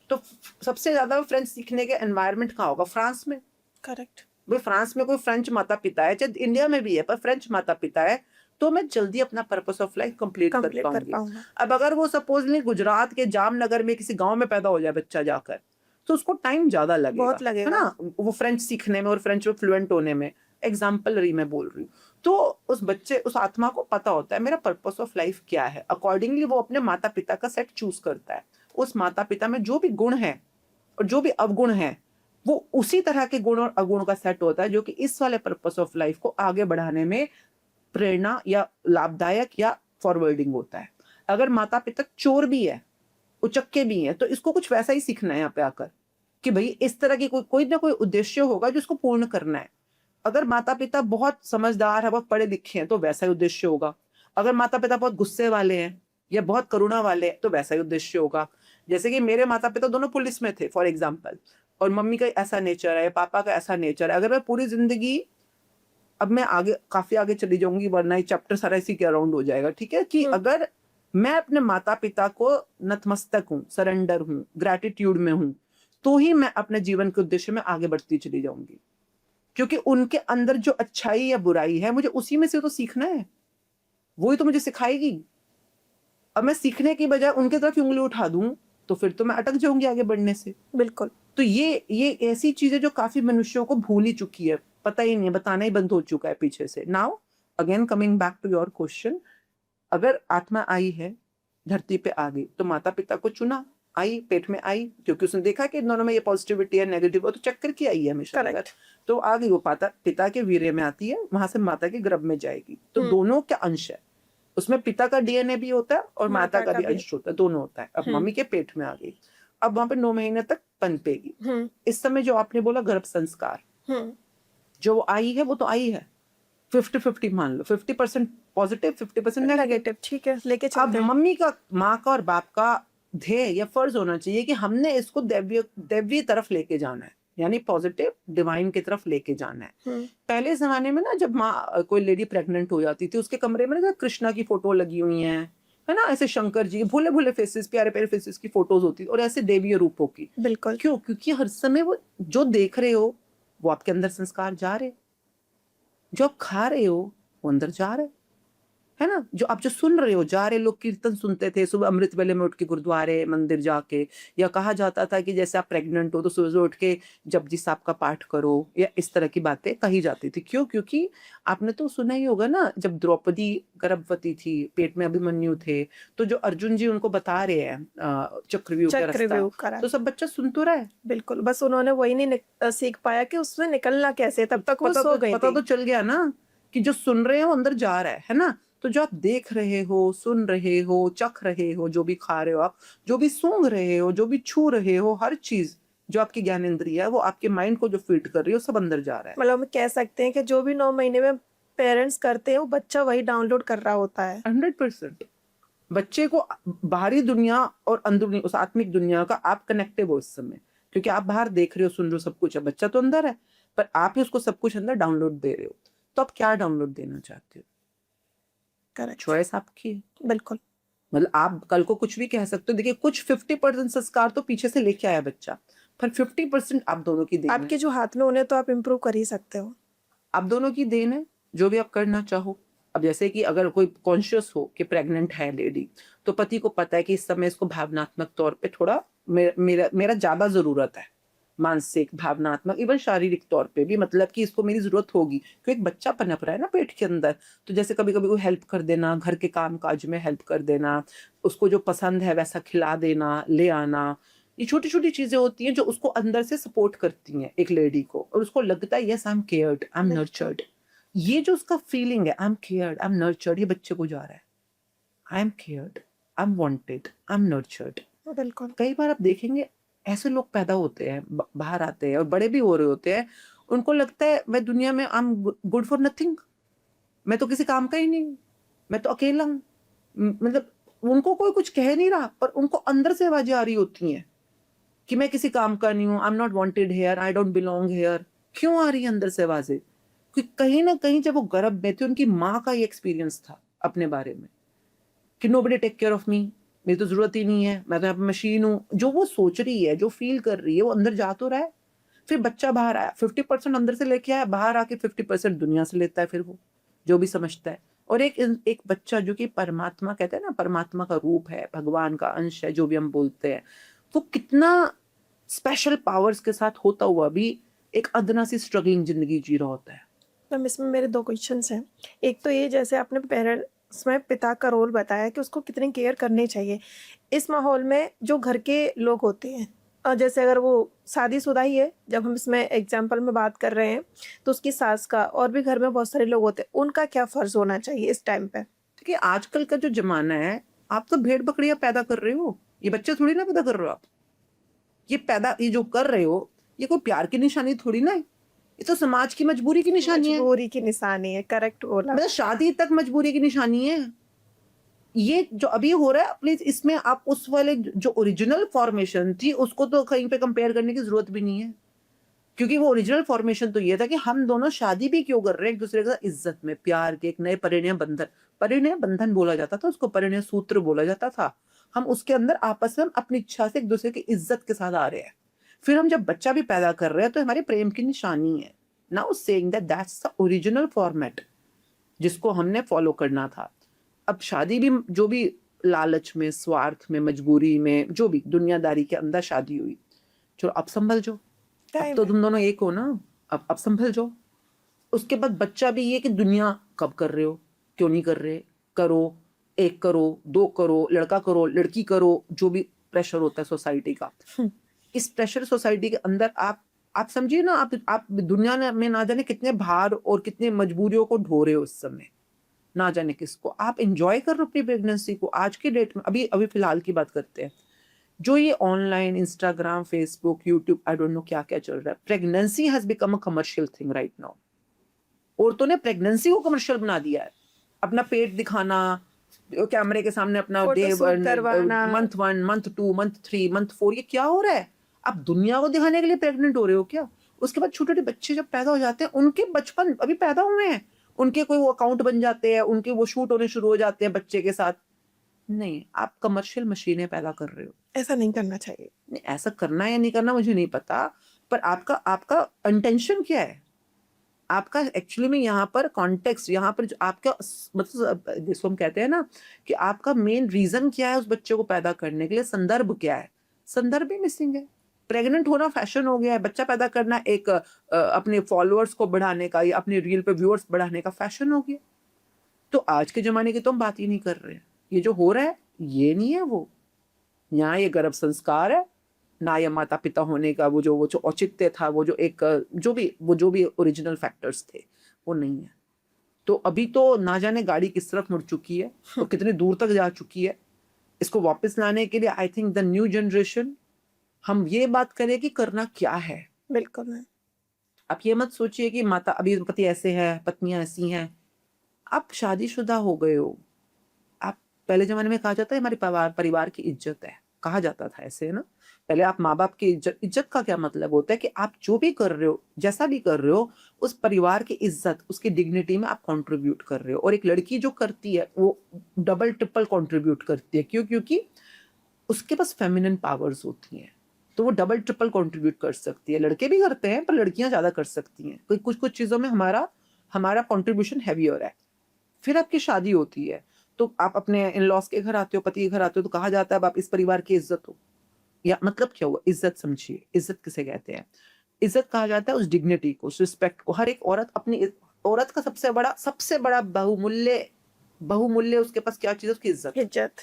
तो सबसे ज्यादा फ्रेंच सीखने के एनवायरनमेंट कहाँ होगा? फ्रांस में। करेक्ट। भाई फ्रांस में कोई फ्रेंच माता पिता है, चाहे इंडिया में भी है पर फ्रेंच माता पिता है, तो मैं जल्दी अपना पर्पस ऑफ लाइफ कंप्लीट कर कंप्लीट कर पाऊंगी। पाऊंगा। अब अगर वो सपोजली गुजरात के जामनगर में किसी गांव में पैदा हो जाए बच्चा जाकर, तो उसको टाइम ज्यादा लगेगा, बहुत है लगेगा। ना, वो फ्रेंच सीखने में और फ्रेंच में फ्लुएंट होने में। एग्जाम्पल रही मैं बोल रही हूँ। तो उस बच्चे, उस आत्मा को पता होता है मेरा पर्पस ऑफ लाइफ क्या है, अकॉर्डिंगली वो अपने माता पिता का सेट चूज करता है। उस माता पिता में जो भी गुण है और जो भी अवगुण है, वो उसी तरह के गुण और अवगुण का सेट होता है जो कि इस वाले पर्पस ऑफ लाइफ को आगे बढ़ाने में प्रेरणा या लाभदायक या फॉरवर्डिंग होता है। अगर माता पिता चोर भी है, उचक्के भी हैं, तो इसको कुछ वैसा ही सीखना है यहाँ पे आकर कि भाई इस तरह की कोई ना कोई उद्देश्य होगा जो इसको पूर्ण करना है। अगर माता पिता बहुत समझदार है, बहुत पढ़े लिखे हैं, तो वैसा ही उद्देश्य होगा। अगर माता पिता बहुत गुस्से वाले हैं या बहुत करुणा वाले हैं, तो वैसा ही उद्देश्य होगा। जैसे कि मेरे माता पिता दोनों पुलिस में थे फॉर एग्जाम्पल, और मम्मी का ऐसा नेचर है, पापा का ऐसा नेचर है। अगर मैं पूरी जिंदगी, अब मैं आगे काफी आगे चली जाऊंगी वरना ये चैप्टर सारा इसी के अराउंड हो जाएगा, ठीक है, कि अगर मैं अपने माता पिता को नतमस्तक हूँ, सरेंडर हूँ, ग्रैटिट्यूड में हूँ, तो ही मैं अपने जीवन के उद्देश्य में आगे बढ़ती चली जाऊंगी। क्योंकि उनके अंदर जो अच्छाई या बुराई है, मुझे उसी में से तो सीखना है, वही तो मुझे सिखाएगी। अब मैं सीखने की बजाय उनके तरफ ही उंगली उठा दूं, तो फिर तो मैं अटक जाऊंगी आगे बढ़ने से। बिल्कुल। तो ये ऐसी चीजें जो काफी मनुष्यों को भूल ही चुकी है, पता ही नहीं है, बताना ही बंद हो चुका है पीछे से। Now again coming back to your question, अगर आत्मा आई है, धरती पे आ गई, तो माता पिता को चुना, आई, पेट में आई, क्योंकि उसने देखा कि दोनों में ये पॉजिटिविटी है, नेगेटिव है, तो चेक करके आई है हमेशा। Correct. तो आ गई, वो पिता के वीर्य में आती है, वहां से माता के गर्भ में जाएगी। तो दोनों का अंश है, उसमें पिता का डीएनए भी होता है और माता का भी अंश होता है, दोनों होता है। अब मम्मी के पेट में आ गई, अब वहां पे 9 महीने तक पनपेगी। इस समय जो आपने बोला गर्भ संस्कार, जो वो आई है वो तो आई है, 50-50 मान लो, 50% पॉजिटिव, 50% नेगेटिव। नेगेटिव, ठीक है, लेके अब चलते हैं। मम्मी का, माँ का और बाप का ध्येय या फर्ज होना चाहिए कि हमने इसको दैवीय तरफ लेके जाना है, यानी पॉजिटिव डिवाइन की तरफ लेके जाना है। पहले जमाने में ना, जब माँ, कोई लेडी प्रेग्नेंट हो जाती थी, उसके कमरे में ना कृष्णा की फोटो लगी हुई है ना, ऐसे शंकर जी भोले भोले फेसेस, प्यारे प्यारे फेसेस की फोटोज होती थी, और ऐसे देवीय रूपों की। बिल्कुल। क्यों? क्योंकि हर समय वो जो देख रहे हो वो आपके अंदर संस्कार जा रहे, जो आप खा रहे हो वो अंदर जा रहे, है ना, जो आप जो सुन रहे हो जा रहे। लोग कीर्तन सुनते थे सुबह अमृत वेले में उठ के, गुरुद्वारे मंदिर जाके, या कहा जाता था कि जैसे आप प्रेग्नेंट हो तो सुबह उठ के जपजी साहब का पाठ करो, या इस तरह की बातें कही जाती थी। क्यों? क्योंकि आपने तो सुना ही होगा ना, जब द्रौपदी गर्भवती थी, पेट में अभिमन्यु थे, तो जो अर्जुन जी उनको बता रहे हैं चक्रव्यूह का रास्ता, तो सब बच्चा सुन तो रहा है। बिल्कुल, बस उन्होंने वही नहीं सीख पाया कि उसमें निकलना कैसे, तब तक वो सो गई थी। पता तो चल गया ना कि जो सुन रहे हो अंदर जा रहा है ना। तो जो आप देख रहे हो, सुन रहे हो, चख रहे हो, जो भी खा रहे हो आप, जो भी सूंघ रहे हो, जो भी छू रहे हो, हर चीज जो आपकी ज्ञान इंद्रिय है वो आपके माइंड को जो फीड कर रही है, सब अंदर जा रहा है। मतलब हम कह सकते हैं कि जो भी 9 महीने में पेरेंट्स करते हैं वो बच्चा वही डाउनलोड कर रहा होता है। 100% बच्चे को बाहरी दुनिया और अंदरूनी उस आत्मिक दुनिया का आप कनेक्टिव हो इस समय, क्योंकि आप बाहर देख रहे हो, सुन रहे हो, सब कुछ है, बच्चा तो अंदर है, पर आप ही उसको सब कुछ अंदर डाउनलोड दे रहे हो। तो आप क्या डाउनलोड देना चाहते हो? करेक्ट। चॉइस आपकी है। बिल्कुल। मतलब आप कल को कुछ भी कह सकते हो। देखिए, कुछ 50% संस्कार तो पीछे से लेके आया बच्चा, पर 50% आप दोनों की देन है। आपके जो हाथ में उन्हें तो आप इम्प्रूव कर ही सकते हो। आप दोनों की देन है, जो भी आप करना चाहो। अब जैसे कि अगर कोई कॉन्शियस हो कि प्रेग्नेंट है लेडी, तो पति को पता है कि इस समय इसको भावनात्मक तौर पे थोड़ा मेरा ज्यादा जरूरत है, मानसिक, भावनात्मक, इवन शारीरिक तौर पे भी, मतलब कि इसको मेरी जरूरत होगी क्योंकि एक बच्चा पनप रहा है ना पेट के अंदर। तो जैसे कभी कभी कोई हेल्प कर देना, घर के काम काज में हेल्प कर देना, उसको जो पसंद है वैसा खिला देना, ले आना, ये छोटी छोटी चीजें होती हैं जो उसको अंदर से सपोर्ट करती हैं एक लेडी को, और उसको लगता है yes I am cared, I am बिल्कुल। नर्चर्ड। ये जो उसका फीलिंग है, I am cared, I am nurtured, ये बच्चे को जा रहा है। I am cared, I am wanted, I am nurtured. बिल्कुल। कई बार आप देखेंगे ऐसे लोग पैदा होते हैं, बाहर आते हैं और बड़े भी हो रहे होते हैं, उनको लगता है मैं दुनिया में I am good for nothing, मैं तो किसी काम का ही नहीं हूँ, मैं तो अकेला हूँ। मतलब उनको कोई कुछ कह नहीं रहा, पर उनको अंदर से आवाजें आ रही होती हैं कि मैं किसी काम का नहीं हूँ, I am not wanted here, I don't belong here. क्यों आ रही है अंदर से आवाजें? क्योंकि कहीं ना कहीं जब वो गर्भ में थे, उनकी माँ का ये एक्सपीरियंस था अपने बारे में कि nobody take care of me, मेरी तो जरूरत ही नहीं है, मैं तो यहाँ पे मशीन हूँ। जो वो सोच रही है, जो फील कर रही है, वो अंदर जा तो रहा है। फिर बच्चा बाहर आया, 50% अंदर से लेके आया, बाहर आके 50% दुनिया से लेता है, फिर वो जो भी समझता है। और एक बच्चा जो कि परमात्मा कहते हैं ना, परमात्मा का रूप है, भगवान का अंश है, जो भी हम बोलते हैं, वो कितना स्पेशल पावर्स के साथ होता हुआ भी एक अदना सी स्ट्रगलिंग जिंदगी जी रहा होता है। मैम इसमें मेरे 2 क्वेश्चंस हैं। एक तो ये, जैसे आपने पेरेंट्स में पिता का रोल बताया कि उसको कितनी केयर करनी चाहिए। इस माहौल में जो घर के लोग होते हैं, जैसे अगर वो शादीशुदा ही है, जब हम इसमें एग्जाम्पल में बात कर रहे हैं, तो उसकी सास का, और भी घर में बहुत सारे लोग होते हैं, उनका क्या फ़र्ज़ होना चाहिए इस टाइम पे? देखिए आजकल का जो जमाना है, आप तो भेड़ बकरियां पैदा कर रहे हो, ये बच्चे थोड़ी ना पैदा कर रहे हो आप। ये जो कर रहे हो, ये कोई प्यार की निशानी थोड़ी ना है, ये तो समाज की मजबूरी की निशानी है। मजबूरी की निशानी है, करेक्ट बोला। मतलब शादी तक मजबूरी की निशानी है। ये जो अभी हो रहा है, प्लीज इसमें आप उस वाले जो ओरिजिनल फॉर्मेशन थी उसको तो कहीं पे कंपेयर करने की जरूरत भी नहीं है, क्योंकि वो ओरिजिनल फॉर्मेशन तो ये था कि हम दोनों शादी भी क्यों कर रहे हैं, एक दूसरे के साथ इज्जत में, प्यार के, एक नए परिणय बंधन बोला जाता था उसको, परिणय सूत्र बोला जाता था। हम उसके अंदर आपस में अपनी इच्छा से एक दूसरे की इज्जत के साथ आ रहे हैं। फिर हम जब बच्चा भी पैदा कर रहे हैं तो हमारे प्रेम की निशानी है। Now saying that that's the original format जिसको हमने फॉलो करना था। अब शादी भी जो भी लालच में, स्वार्थ में, मजबूरी में, जो भी दुनियादारी के अंदर शादी हुई, चलो अब संभल जाओ, अब टाइम तो है। तुम दोनों एक हो ना, अब संभल जाओ। उसके बाद बच्चा भी ये कि दुनिया कब कर रहे हो, क्यों नहीं कर रहे, करो, एक करो, दो करो, लड़का करो, लड़की करो, जो भी प्रेशर होता है सोसाइटी का। इस प्रेशर सोसाइटी के अंदर आप समझिए ना, आप दुनिया में ना जाने कितने भार और कितने मजबूरियों को ढो रहे हो इस समय, ना जाने किसको। आप एंजॉय कर रहे हो अपनी प्रेगनेंसी को। आज के डेट में अभी अभी फिलहाल की बात करते हैं, जो ये online Instagram, Facebook, YouTube, I don't know क्या क्या चल रहा है। Pregnancy has become a commercial thing right now. औरतों ने प्रेगनेंसी को कमर्शियल बना दिया है। अपना पेट दिखाना, कैमरे के सामने अपना डे, फोटोशूट करवाना। मंथ 1, मंथ 2, मंथ 3, मंथ 4, ये क्या हो रहा है? आप दुनिया को दिखाने के लिए प्रेग्नेंट हो रहे हो क्या? उसके बाद छोटे छोटे बच्चे जब पैदा हो जाते हैं, उनके बचपन अभी पैदा हुए हैं, उनके कोई वो अकाउंट बन जाते हैं, उनके वो शूट होने शुरू हो जाते हैं बच्चे के साथ। नहीं, आप कमर्शियल मशीनें पैदा कर रहे हो। ऐसा नहीं करना चाहिए। नहीं, ऐसा करना है या नहीं करना मुझे नहीं पता, पर आपका आपका इंटेंशन क्या है? आपका एक्चुअली में यहाँ पर कॉन्टेक्स्ट, यहाँ पर जो आपका मतलब जिसको हम कहते हैं ना कि आपका मेन रीजन क्या है उस बच्चे को पैदा करने के लिए, संदर्भ क्या है? संदर्भ ही मिसिंग है। प्रेग्नेंट होना फैशन हो गया है, बच्चा पैदा करना एक अपने फॉलोअर्स को बढ़ाने का या अपने रील पे व्यूअर्स बढ़ाने का फैशन हो गया। तो आज के जमाने की तो हम बात ही नहीं कर रहे हैं। ये जो हो रहा है ये नहीं है वो, यहाँ ये गर्भ संस्कार है ना, या माता पिता होने का वो जो औचित्य था, वो जो एक जो भी ओरिजिनल फैक्टर्स थे, वो नहीं है। तो अभी तो ना जाने गाड़ी किस तरफ मुड़ चुकी है और कितने दूर तक जा चुकी है। इसको वापस लाने के लिए I think the new generation, हम ये बात करें कि करना क्या है। बिल्कुल मैम। आप ये मत सोचिए कि माता अभी पति ऐसे हैं, पत्नियां ऐसी हैं। आप शादीशुदा हो गए हो, आप पहले जमाने में कहा जाता है हमारे परिवार की इज्जत है, कहा जाता था ऐसे, है ना। पहले आप माँ बाप की इज्जत का क्या मतलब होता है कि आप जो भी कर रहे हो, जैसा भी कर रहे हो, उस परिवार की इज्जत, उसकी डिग्निटी में आप कंट्रीब्यूट कर रहे हो। और एक लड़की जो करती है वो डबल ट्रिपल कंट्रीब्यूट करती है। क्यों? क्योंकि उसके पास फेमिनिन पावर्स होती हैं, तो वो डबल ट्रिपल कंट्रीब्यूट कर सकती है। लड़के भी करते हैं पर लड़कियां ज्यादा कर सकती हैं, कुछ कुछ चीजों में हमारा कंट्रीब्यूशन हैवी हो रहा है। फिर आपकी शादी होती है तो आप अपने इन लॉस के घर आते हो, पति के घर आते हो, तो कहा जाता है अब आप इस परिवार की इज्जत हो। या मतलब क्या हुआ, इज्जत समझिए, इज्जत किसे कहते हैं? इज्जत कहा जाता है उस डिग्निटी को, उस रिस्पेक्ट को। हर एक औरत अपनी औरत का सबसे बड़ा बहुमूल्य उसके पास क्या चीज है? उसकी इज्जत। इज्जत।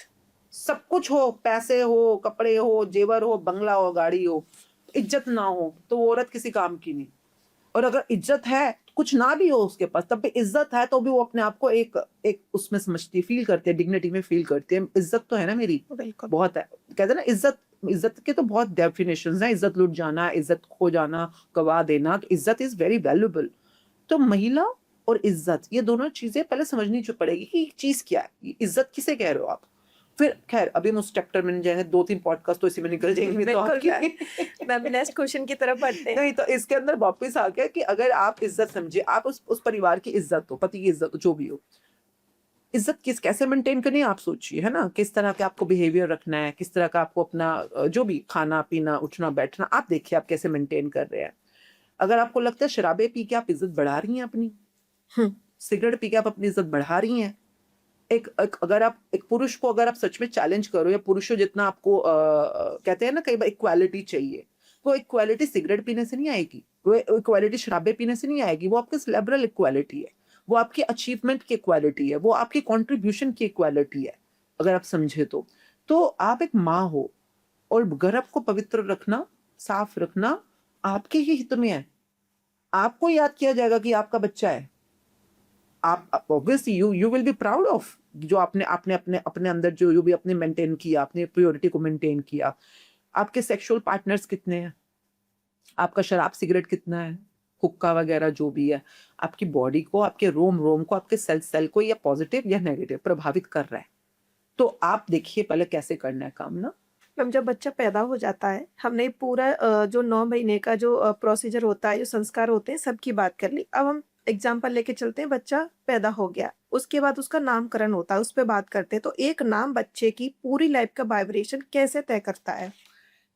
सब कुछ हो, पैसे हो, कपड़े हो, जेवर हो, बंगला हो, गाड़ी हो, इज्जत ना हो तो वो औरत किसी काम की नहीं। और अगर इज्जत है, कुछ ना भी हो उसके पास, तब भी इज्जत है, तो भी वो अपने आप को एक एक उसमें समझती है, फील करती है, डिग्निटी में फील करती है, इज्जत तो है ना मेरी, बिल्कुल। बहुत है। कहते हैं ना इज्जत, इज्जत के तो बहुत डेफिनेशंस हैं। इज्जत लुट जाना, इज्जत खो जाना, गवा देना, तो इज्जत इज वेरी वैल्यूएबल। तो महिला और इज्जत, ये दोनों चीजें पहले समझनी जो पड़ेगी कि ये चीज क्या है, ये इज्जत किसे कह रहे हो आप। फिर खैर अभी हम उस चैप्टर में नहीं जाएंगे, 2-3 पॉडकास्ट तो इसी में निकल जाएंगे तो बिल्कुल आपकी। मैम नेक्स्ट क्वेश्चन की तरफ बढ़ते हैं। नहीं तो इसके अंदर वापस आ गया कि अगर आप इज्जत समझिए, आप उस परिवार की इज्जत हो, पति की इज्जत हो, जो भी हो, इज्जत किस कैसे मेंटेन करनी है आप सोचिए, है ना? किस तरह के आपको बिहेवियर रखना है, किस तरह का आपको अपना जो भी खाना पीना उठना बैठना, आप देखिए आप कैसे मेंटेन कर रहे हैं। अगर आपको लगता है शराबे पी के आप इज्जत बढ़ा रही हैं अपनी, सिगरेट पी के आप अपनी इज्जत बढ़ा रही हैं, अगर आप एक पुरुष को अगर आप सच में चैलेंज करो, या पुरुषों जितना आपको कहते हैं ना कई बार इक्वालिटी चाहिए, वो इक्वालिटी सिगरेट पीने से नहीं आएगी, वो इक्वालिटी शराबे पीने से नहीं आएगी, वो आपके सेरेब्रल इक्वालिटी है, वो आपकी अचीवमेंट की इक्वालिटी है, वो आपकी कंट्रीब्यूशन की इक्वालिटी है, अगर आप समझे तो आप एक माँ हो, और घर आपको पवित्र रखना, साफ रखना आपके ही हित में है। आपको याद किया जाएगा कि आपका बच्चा है, आप obviously you will be proud of जो आपने आपने अपने अपने अंदर जो भी अपने मेंटेन किया, अपने प्रियोरिटी को मेंटेन किया। आपके सेक्सुअल पार्टनर्स कितने हैं, आपका शराब सिगरेट कितना है, हुक्का वगैरह जो भी है, आपकी बॉडी को, आपके रोम रोम को, आपके सेल सेल को या पॉजिटिव या नेगेटिव प्रभावित कर रहा है। तो आप देखिए पहले कैसे करना है काम ना। मैम जब बच्चा पैदा हो जाता है, हमने पूरा जो 9 महीने का जो प्रोसीजर होता है, जो संस्कार होते हैं, सबकी बात कर ली। अब हम एग्जाम्पल लेके चलते हैं, बच्चा पैदा हो गया, उसके बाद उसका नामकरण होता है, उस पर बात करते हैं। तो एक नाम बच्चे की पूरी लाइफ का वाइब्रेशन कैसे तय करता है?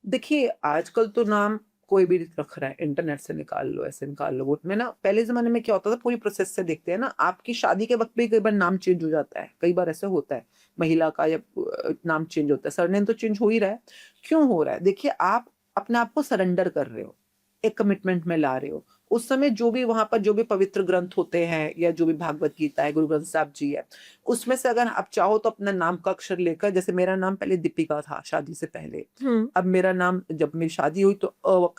देखिए आजकल तो नाम कोई भी रख रहा है, इंटरनेट से निकाल लो, ऐसे निकाल लो, वो में ना पहले जमाने में क्या होता था, पूरी प्रोसेस से देखते हैं ना, आपकी शादी के वक्त भी कई बार नाम चेंज हो जाता है, कई बार ऐसा होता है महिला का, या नाम चेंज होता है, सरनेम तो चेंज हो ही रहा है। क्यों हो रहा है? देखिए आप अपने आप को सरेंडर कर रहे हो, एक कमिटमेंट में ला रहे हो। उस समय जो भी वहां पर जो भी पवित्र ग्रंथ होते हैं, या जो भी भागवत गीता है, गुरु ग्रंथ साहब जी है, उसमें से अगर आप चाहो तो अपना नाम का अक्षर लेकर, जैसे मेरा नाम पहले दीपिका था शादी से पहले, अब मेरा नाम जब मेरी शादी हुई तो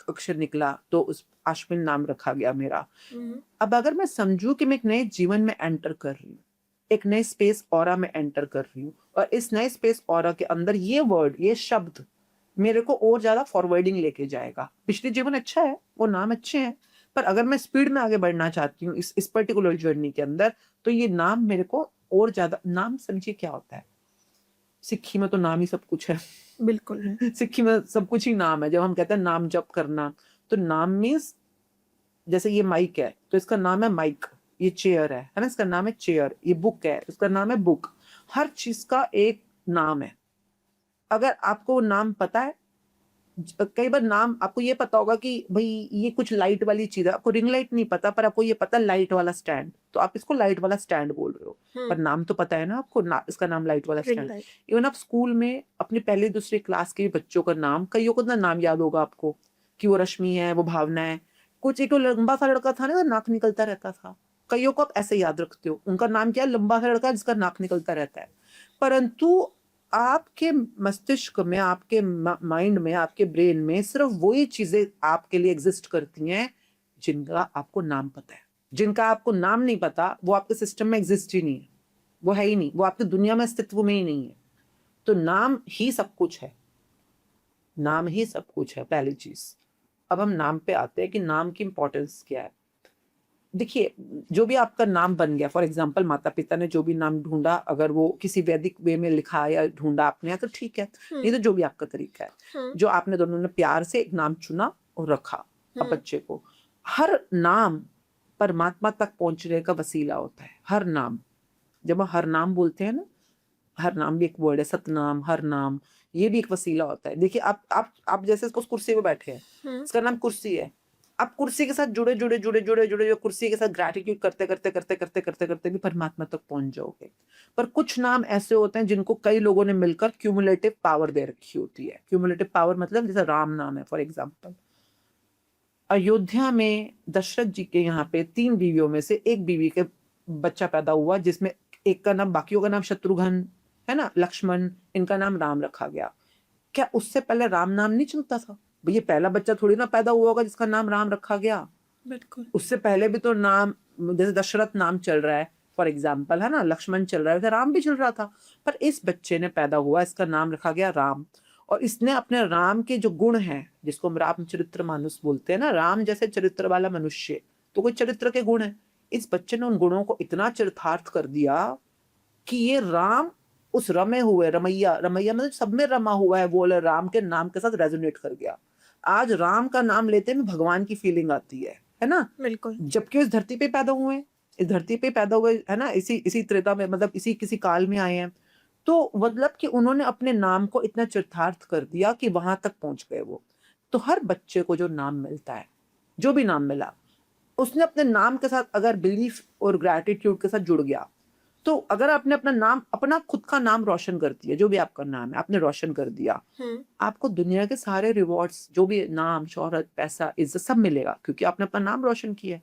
अक्षर निकला, तो उस आश्विन नाम रखा गया मेरा। अब अगर मैं समझूं कि मैं एक नए जीवन में एंटर कर रही हूँ, एक नए स्पेस ऑरा में एंटर कर रही हूँ, और इस नए स्पेस ऑरा के अंदर ये वर्ड, ये शब्द मेरे को और ज्यादा फॉरवर्डिंग लेके जाएगा। पिछले जीवन अच्छा है, वो नाम अच्छे हैं, पर अगर मैं स्पीड में आगे बढ़ना चाहती हूँ इस पर्टिकुलर जर्नी के अंदर, तो ये नाम मेरे को और ज्यादा, नाम समझिए क्या होता है, सिक्खी में तो नाम ही सब कुछ है। बिल्कुल। सिक्खी में सब कुछ ही नाम है। जब हम कहते हैं नाम जप करना, तो नाम मीन्स, जैसे ये माइक है तो इसका नाम है माइक, ये चेयर है ना, इसका नाम है चेयर, ये बुक है, इसका नाम है बुक। हर चीज का एक नाम है। अगर आपको नाम पता है, कई बार नाम आपको ये पता होगा कि भाई ये कुछ लाइट वाली चीज है, आपको रिंग लाइट नहीं पता, पर आपको ये पता लाइट वाला स्टैंड, तो आप इसको लाइट वाला स्टैंड बोल रहे हो, पर नाम तो पता है ना आपको, इसका नाम लाइट वाला रिंग स्टैंड। लाइट। इवन आप स्कूल में अपने पहले दूसरे क्लास के बच्चों का नाम, कईयों को ना नाम याद होगा आपको कि वो रश्मि है, वो भावना है। कुछ एक लंबा सा लड़का था ना, नाक निकलता रहता था, कईयों को आप ऐसे याद रखते हो, उनका नाम क्या है, लंबा सा लड़का जिसका नाक निकलता रहता है। परंतु आपके मस्तिष्क में, आपके माइंड में, आपके ब्रेन में सिर्फ वही चीजें आपके लिए एग्जिस्ट करती हैं जिनका आपको नाम पता है। जिनका आपको नाम नहीं पता, वो आपके सिस्टम में एग्जिस्ट ही नहीं है, वो है ही नहीं, वो आपकी दुनिया में अस्तित्व में ही नहीं है। तो नाम ही सब कुछ है, नाम ही सब कुछ है, पहली चीज। अब हम नाम पे आते हैं कि नाम की इंपॉर्टेंस क्या है। देखिए जो भी आपका नाम बन गया, फॉर एग्जाम्पल माता पिता ने जो भी नाम ढूंढा, अगर वो किसी वैदिक वे में लिखा या ढूंढा आपने, तो ठीक है, ये तो जो भी आपका तरीका है, जो आपने दोनों ने प्यार से एक नाम चुना और रखा। अब बच्चे को हर नाम परमात्मा तक पहुंचने का वसीला होता है, हर नाम। जब हम हर नाम बोलते हैं ना, हर नाम भी एक वर्ड है, सतनाम, हर नाम, ये भी एक वसीला होता है। देखिए आप जैसे उस कुर्सी पे बैठे हैं, इसका नाम कुर्सी है, आप कुर्सी के साथ जुड़े जुड़े जुड़े जुड़े जुड़े जो कुर्सी के साथ ग्रैटिट्यूड करते करते करते करते करते करते भी परमात्मा तक पहुंच जाओगे। पर कुछ नाम ऐसे होते हैं जिनको कई लोगों ने मिलकर क्यूमुलेटिव पावर दे रखी होती है। क्यूमुलेटिव पावर मतलब जैसे राम नाम है फॉर एग्जाम्पल। अयोध्या में दशरथ जी के यहाँ पे 3 बीवियों में से एक बीवी के बच्चा पैदा हुआ, जिसमें एक का नाम, बाकियों का नाम शत्रुघ्न है ना, लक्ष्मण, इनका नाम राम रखा गया। क्या उससे पहले राम नाम नहीं चलता था? भैया पहला बच्चा थोड़ी ना पैदा हुआ होगा जिसका नाम राम रखा गया। बिल्कुल। उससे पहले भी तो नाम, जैसे दशरथ नाम चल रहा है फॉर एग्जाम्पल, है ना, लक्ष्मण चल रहा है, वैसे राम भी चल रहा था। पर इस बच्चे ने पैदा हुआ, इसका नाम रखा गया राम। और इसने अपने राम के जो गुण हैं, जिसको हम राम चरित्र मानुस बोलते हैं ना, राम जैसे चरित्र वाला मनुष्य, तो कोई चरित्र के गुण है। इस बच्चे ने उन गुणों को इतना चरितार्थ कर दिया कि ये राम उस रमे हुए, रमैया, रमैया मतलब सब में रमा हुआ है, वो वाले राम के नाम के साथ रेजोनेट कर गया। आज राम का नाम लेते में भगवान की फीलिंग आती है ना। बिल्कुल। जबकि इस धरती पे पैदा हुए हैं, इस धरती पे पैदा हुए, है ना, इसी त्रेता में, मतलब इसी किसी काल में आए हैं। तो मतलब कि उन्होंने अपने नाम को इतना चरितार्थ कर दिया कि वहां तक पहुंच गए वो। तो हर बच्चे को जो नाम मिलता है, जो भी नाम मिला, उसने अपने नाम के साथ अगर बिलीफ और ग्रैटिट्यूड के साथ जुड़ गया, तो अगर आपने अपना नाम, अपना खुद का नाम रोशन कर दिया, जो भी आपका नाम है आपने रोशन कर दिया, आपको दुनिया के सारे रिवॉर्ड्स, जो भी नाम, शोहरत, पैसा, इज्जत सब मिलेगा, क्योंकि आपने अपना नाम रोशन किया है।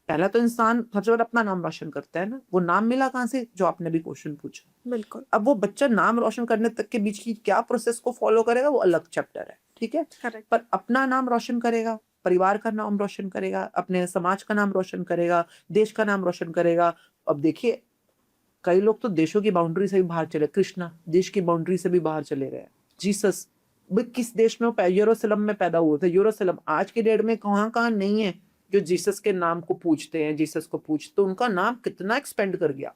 पहला तो इंसान सबसे पहले अपना नाम रोशन करता है ना। वो नाम मिला कहाँ से, जो आपने भी क्वेश्चन पूछा। बिल्कुल। अब वो बच्चा नाम रोशन करने तक के बीच की क्या प्रोसेस को फॉलो करेगा, वो अलग चैप्टर है, ठीक है। करेक्ट। पर अपना नाम रोशन करेगा, परिवार का नाम रोशन करेगा, अपने समाज का नाम रोशन करेगा, देश का नाम रोशन करेगा। अब देखिए, कई लोग तो देशों की बाउंड्री से भी बाहर चले, कृष्णा देश की बाउंड्री से भी बाहर चले गए। जीसस किस देश में, यूरोसलम में पैदा हुए थे। यूरोसलम आज के डेट में कहाँ कहाँ नहीं है जो जीसस के नाम को पूछते हैं, जीसस को पूछते, तो उनका नाम कितना एक्सपेंड कर गया।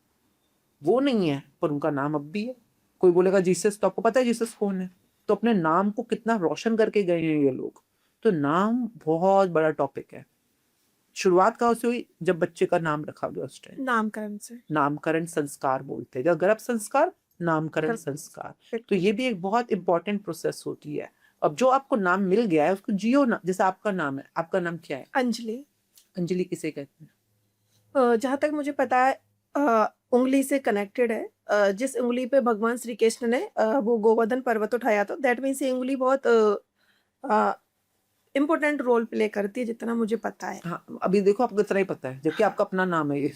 वो नहीं है पर उनका नाम अब भी है। कोई बोलेगा जीसस, तो आपको पता है जीसस कौन है। तो अपने नाम को कितना रोशन करके गए हैं ये लोग। तो नाम बहुत बड़ा टॉपिक है। शुरुआत कहाँ से हुई, जब बच्चे का नाम रखा गया उस टाइम। नामकरण से। नामकरण संस्कार बोलते हैं, जब गर्भ संस्कार, नामकरण गर्भ संस्कार। तो बिल्कुल। ये भी एक बहुत इंपॉर्टेंट प्रोसेस होती है। अब जो आपको नाम मिल गया है उसको जियो ना। जैसे आपका नाम है, आपका नाम क्या है? अंजलि। अंजलि किसे कहते हैं? जहाँ तक मुझे पता है, उंगली से कनेक्टेड है। जिस उंगली पे भगवान श्री कृष्ण ने वो गोवर्धन पर्वत उठाया, तो दैट मीन्स ये उंगली बहुत इम्पोर्टेंट रोल प्ले करती है, जितना मुझे पता है। हाँ, अभी देखो आपको इतना ही पता है, जबकि आपका अपना नाम है ये,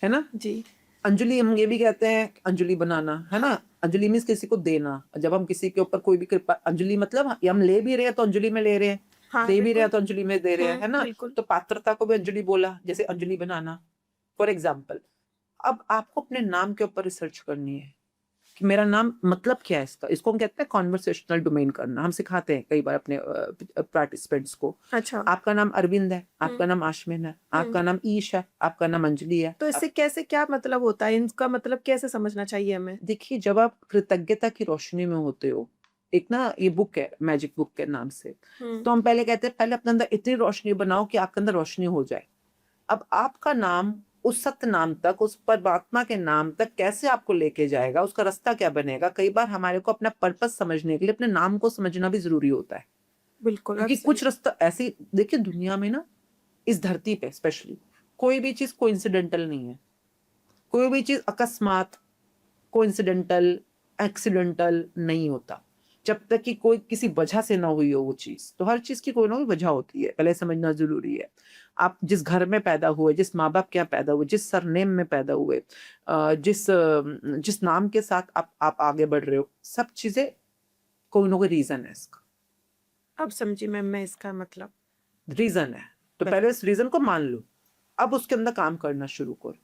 है ना। जी। अंजलि हम ये भी कहते हैं, अंजलि बनाना, है ना। अंजलि मीन्स किसी को देना। जब हम किसी के ऊपर कोई भी कृपा, अंजलि मतलब हम ले भी रहे हैं तो अंजलि में ले रहे हैं, हाँ, दे भी रहे हैं बिल्कुल। तो अंजलि में दे रहे हैं, है ना। बिल्कुल। तो पात्रता को भी अंजलि बोला, जैसे अंजलि बनाना फॉर एग्जाम्पल। अब आपको अपने नाम के ऊपर रिसर्च करनी है कि मेरा नाम मतलब क्या है इसका। इसको हम कहते हैं कॉन्वर्सेशनल डोमेन करना। हम सिखाते हैं कई बार अपने पार्टिसिपेंट्स को। अच्छा। आपका नाम अरविंद है, आपका नाम आशमिन है, आपका नाम ईश है, आपका नाम अंजलि है। तो इससे कैसे, क्या मतलब होता है, इनका मतलब कैसे समझना चाहिए हमें? देखिए, जब आप कृतज्ञता की रोशनी में होते हो, एक ना ये बुक है मैजिक बुक के नाम से, तो हम पहले कहते हैं पहले अपने अंदर इतनी रोशनी बनाओ कि आपके अंदर रोशनी हो जाए। अब आपका नाम उस सत्य नाम तक, उस परमात्मा के नाम तक कैसे आपको लेके जाएगा, उसका रास्ता क्या बनेगा। कई बार हमारे को अपना पर्पस समझने के लिए अपने नाम को समझना भी जरूरी होता है। बिल्कुल। क्योंकि कुछ रास्ता ऐसी, देखिए दुनिया में ना, इस धरती पे स्पेशली, कोई भी चीज कोइंसिडेंटल नहीं है। कोई भी चीज अकस्मात, कोइंसिडेंटल, एक्सीडेंटल नहीं होता। जब तक कि कोई किसी वजह से ना हुई हो वो चीज। तो हर चीज की कोई ना कोई वजह होती है, पहले समझना जरूरी है। आप जिस घर में पैदा हुए, जिस माँ बाप के यहाँ पैदा हुए, जिस सरनेम में पैदा हुए, जिस नाम के साथ आप आगे बढ़ रहे हो, सब चीजें कोई ना कोई रीजन है इसका। अब समझी मैं इसका मतलब। रीजन है, तो पहले इस रीजन को मान लो, अब उसके अंदर काम करना शुरू करो।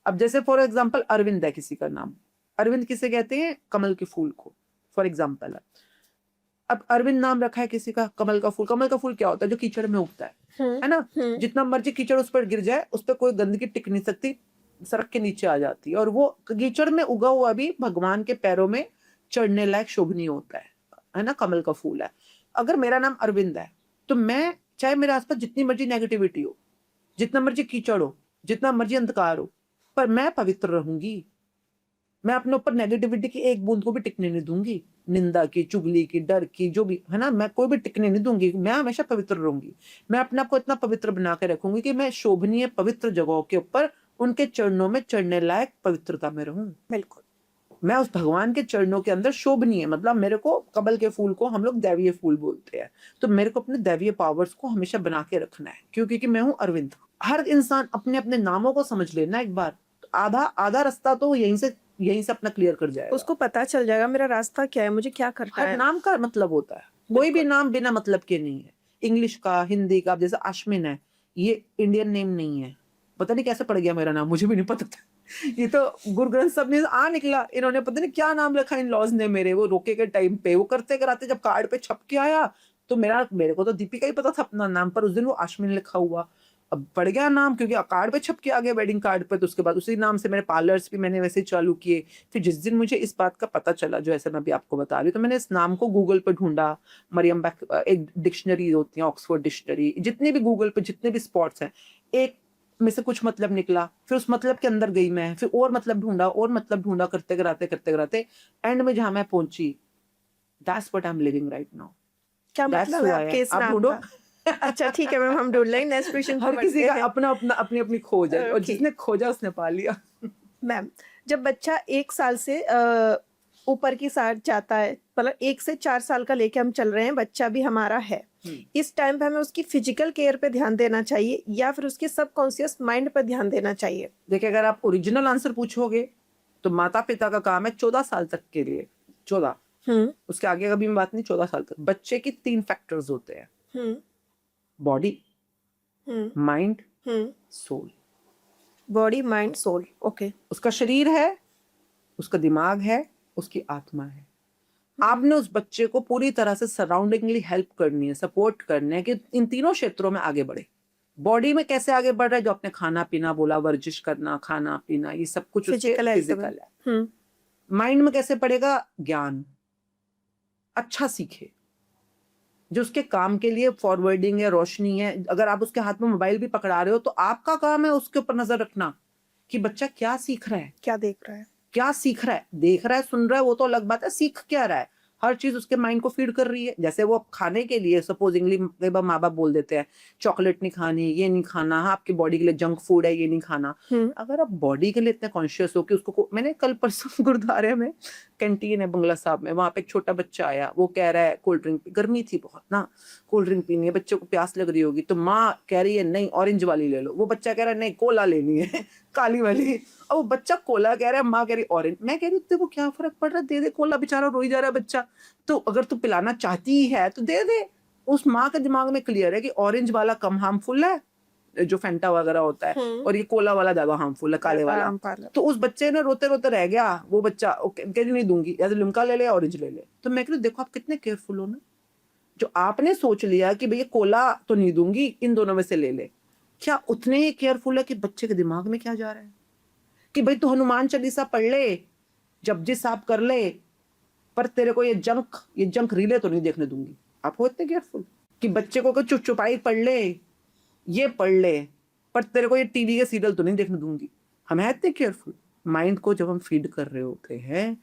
अब जैसे फॉर एग्जाम्पल अरविंद है किसी का नाम। अरविंद किसे कहते हैं? कमल के फूल को, फॉर एग्जाम्पल है। अब अरविंद नाम रखा है किसी का, कमल का फूल। कमल का फूल क्या होता है? जो कीचड़ में उगता है ना। जितना मर्जी कीचड़ उस पर गिर जाए, उस पर कोई गंदगी टिक नहीं सकती, सड़क के नीचे आ जाती है। और वो कीचड़ में उगा हुआ भी भगवान के पैरों में चढ़ने लायक शोभनीय होता है ना। कमल का फूल है। अगर मेरा नाम अरविंद है, तो मैं, चाहे मेरे आसपास जितनी मर्जी नेगेटिविटी हो, जितना मर्जी कीचड़ हो, जितना मर्जी अंधकार हो, पर मैं पवित्र रहूंगी। मैं अपने ऊपर नेगेटिविटी की एक बूंद को भी टिकने नहीं दूंगी। निंदा की, चुगली की, डर की, जो भी है ना, मैं कोई भी टिकने नहीं दूंगी। मैं हमेशा पवित्र रहूंगी। मैं अपने आप को इतना पवित्र बना के रखूंगी कि मैं शोभनीय पवित्र जगहों के ऊपर उनके चरणों में चढ़ने लायक पवित्रता में रहूं। बिल्कुल। मैं उस भगवान के चरणों के अंदर शोभनीय, मतलब मेरे को कमल के फूल को हम लोग दैवीय फूल बोलते हैं, तो मेरे को अपने दैवीय पावर्स को हमेशा बना के रखना है, क्योंकि मैं हूं अरविंद। हर इंसान अपने अपने नामों को समझ लेना एक बार, आधा आधा रास्ता तो यहीं से अपना क्लियर कर जाएगा। उसको पता चल जाएगा मेरा रास्ता क्या है, मुझे क्या करना हर है। नाम का मतलब होता है, कोई भी नाम बिना मतलब के नहीं है। इंग्लिश का, हिंदी का, जैसे आश्विन है, ये इंडियन नेम नहीं है। पता नहीं कैसे पड़ गया मेरा नाम, मुझे भी नहीं पता था। ये तो गुरु ग्रंथ साहब ने आ निकला, इन्होंने पता नहीं क्या नाम रखा इन लॉज ने मेरे, वो रोके के टाइम पे, वो करते कराते जब कार्ड पे छप के आया तो मेरे को तो दीपिका ही पता था अपना नाम, पर उस दिन वो आश्विन लिखा हुआ। अब पड़ गया नाम, क्योंकि कार्ड पे छप के आ गया, वेडिंग कार्ड पे। तो उसके बाद उसी नाम से मेरे पार्लर्स भी मैंने वैसे चालू किए। फिर जिस दिन मुझे इस बात का पता चला, जो ऐसे मैं भी आपको बता रही हूँ, तो मैंने इस नाम को गूगल पे ढूंढा। मरियम बैक, एक डिक्शनरी होती है, ऑक्सफोर्ड डिक्शनरी, जितने भी गूगल पे जितने भी स्पॉट्स हैं, एक में से कुछ मतलब निकला। फिर उस मतलब के अंदर गई मैं, फिर और मतलब ढूंढा, और मतलब ढूंढा, करते कराते एंड में जहां मैं पहुंची, that's what I am living right now. क्या दैट्स मतलब हु है आई आपके एम। इस आप नाम ढूंढो। का? अच्छा ठीक है मैम, हम ढूंढ लेंगे। नेक्स्ट क्वेश्चन हर किसी का अपना अपना अपनी अपनी खोज है, और ओके जिसने खोजा उसने पा लिया। मैम, जब बच्चा 1 साल से ऊपर की साइड जाता है, मतलब 1 से 4 साल का लेके हम चल रहे हैं, बच्चा भी हमारा है, इस टाइम पे हमें उसकी फिजिकल केयर पे ध्यान देना चाहिए या फिर उसके सबकॉन्शियस माइंड पे ध्यान देना चाहिए? देखिए, अगर आप ओरिजिनल आंसर पूछोगे तो माता पिता का काम है 14 साल तक के लिए, 14, उसके आगे का भी मैं बात नहीं, 14 साल तक बच्चे की 3 फैक्टर्स होते हैं: body, mind, soul. Body, mind, soul. Okay. उसका शरीर है, उसका दिमाग है, उसकी आत्मा है। आपने उस बच्चे को पूरी तरह से सराउंडिंगली हेल्प करनी है, सपोर्ट करना है कि इन तीनों क्षेत्रों में आगे बढ़े। बॉडी में कैसे आगे बढ़ रहा है, जो आपने खाना पीना बोला, वर्जिश करना, खाना पीना, ये सब कुछ उसके फिजिकल हेल्थ में। फिजिकल है। माइंड में कैसे पड़ेगा, ज्ञान अच्छा सीखे, जो उसके काम के लिए फॉरवर्डिंग है, रोशनी है। अगर आप उसके हाथ में मोबाइल भी पकड़ा रहे हो तो आपका काम है उसके ऊपर नजर रखना कि बच्चा क्या सीख रहा है, क्या देख रहा है, क्या सीख रहा है। देख रहा है, सुन रहा है, वो तो अलग बात है, सीख क्या रहा है। हर चीज उसके माइंड को फीड कर रही है। जैसे वो खाने के लिए सपोजिंगली कई बार माँ बाप बोल देते हैं चॉकलेट नहीं खानी, ये नहीं खाना, हाँ आपकी बॉडी के लिए जंक फूड है, ये नहीं खाना। अगर आप बॉडी के लिए इतने कॉन्शियस हो कि उसको, मैंने कल परसों गुरुद्वारे में कैंटीन है बंगला साहब में, वहां पे एक छोटा बच्चा आया, वो कह रहा है कोल्ड ड्रिंक, गर्मी थी बहुत ना, कोल्ड ड्रिंक पीनी है, बच्चे को प्यास लग रही होगी, तो माँ कह रही है नहीं ऑरेंज वाली ले लो, वो बच्चा कह रहा है नहीं कोला लेनी है काली वाली। और वो बच्चा कोला कह रहा है, माँ कह रही ऑरेंज। मैं कह रही हूँ देखो क्या फर्क पड़ रहा है, दे दे कोला, बेचारा रोई जा रहा है बच्चा। तो अगर तू पिलाना चाहती है तो दे दे। उस माँ के दिमाग में क्लियर है कि ऑरेंज वाला कम हार्मफुल है, जो फेंटा वगैरह होता है, और ये कोला वाला ज्यादा हार्मफुल है, काले वाला। तो उस बच्चे ने रोते रोते रह गया, वो बच्चा कह रही नहीं दूंगी, या तो लिम्का ले ले, ऑरेंज ले ले। तो मैं कह रही देखो आप कितने केयरफुल हो ना, जो आपने सोच लिया कि भैया कोला तो नहीं दूंगी, इन दोनों में से ले ले, क्या उतने ही केयरफुल है कि बच्चे के दिमाग में क्या जा रहा है, कि भाई तू हनुमान चालीसा पढ़ ले, जपजी साहब कर ले, पर तेरे को ये जंक रीले तो नहीं देखने दूंगी। आप हो इतने केयरफुल कि बच्चे को चुप चुपाई पढ़ ले, ये पढ़ ले, पर तेरे को ये टीवी के सीरियल तो नहीं देखने दूंगी। हम हैं इतने केयरफुल। माइंड को जब हम फीड कर रहे होते हैं,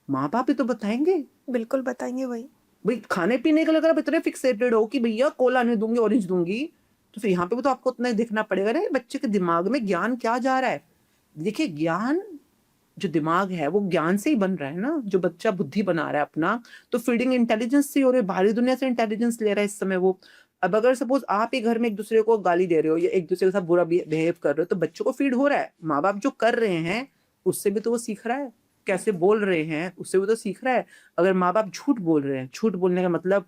माँ बाप भी तो बताएंगे, बिल्कुल बताएंगे भाई खाने पीने के लिए अगर आप इतने फिक्सेटेड हो कि भैया कोला नहीं दूंगी ऑरेंज दूंगी, तो फिर यहाँ पे भी तो आपको उतना ही देखना पड़ेगा ना बच्चे के दिमाग में ज्ञान क्या जा रहा है। देखिए ज्ञान, जो दिमाग है वो ज्ञान से ही बन रहा है ना, जो बच्चा बुद्धि बना रहा है अपना, तो फीडिंग इंटेलिजेंस से हो रही है, बाहरी दुनिया से इंटेलिजेंस ले रहा है इस समय वो। अब अगर सपोज आप ही घर में एक दूसरे को गाली दे रहे हो या एक दूसरे के साथ बुरा बिहेव कर रहे हो, तो बच्चों को फीड हो रहा है। माँ बाप जो कर रहे हैं उससे भी तो वो सीख रहा है, कैसे बोल रहे हैं उससे भी तो सीख रहा है। अगर माँ बाप झूठ बोल रहे हैं, झूठ बोलने का मतलब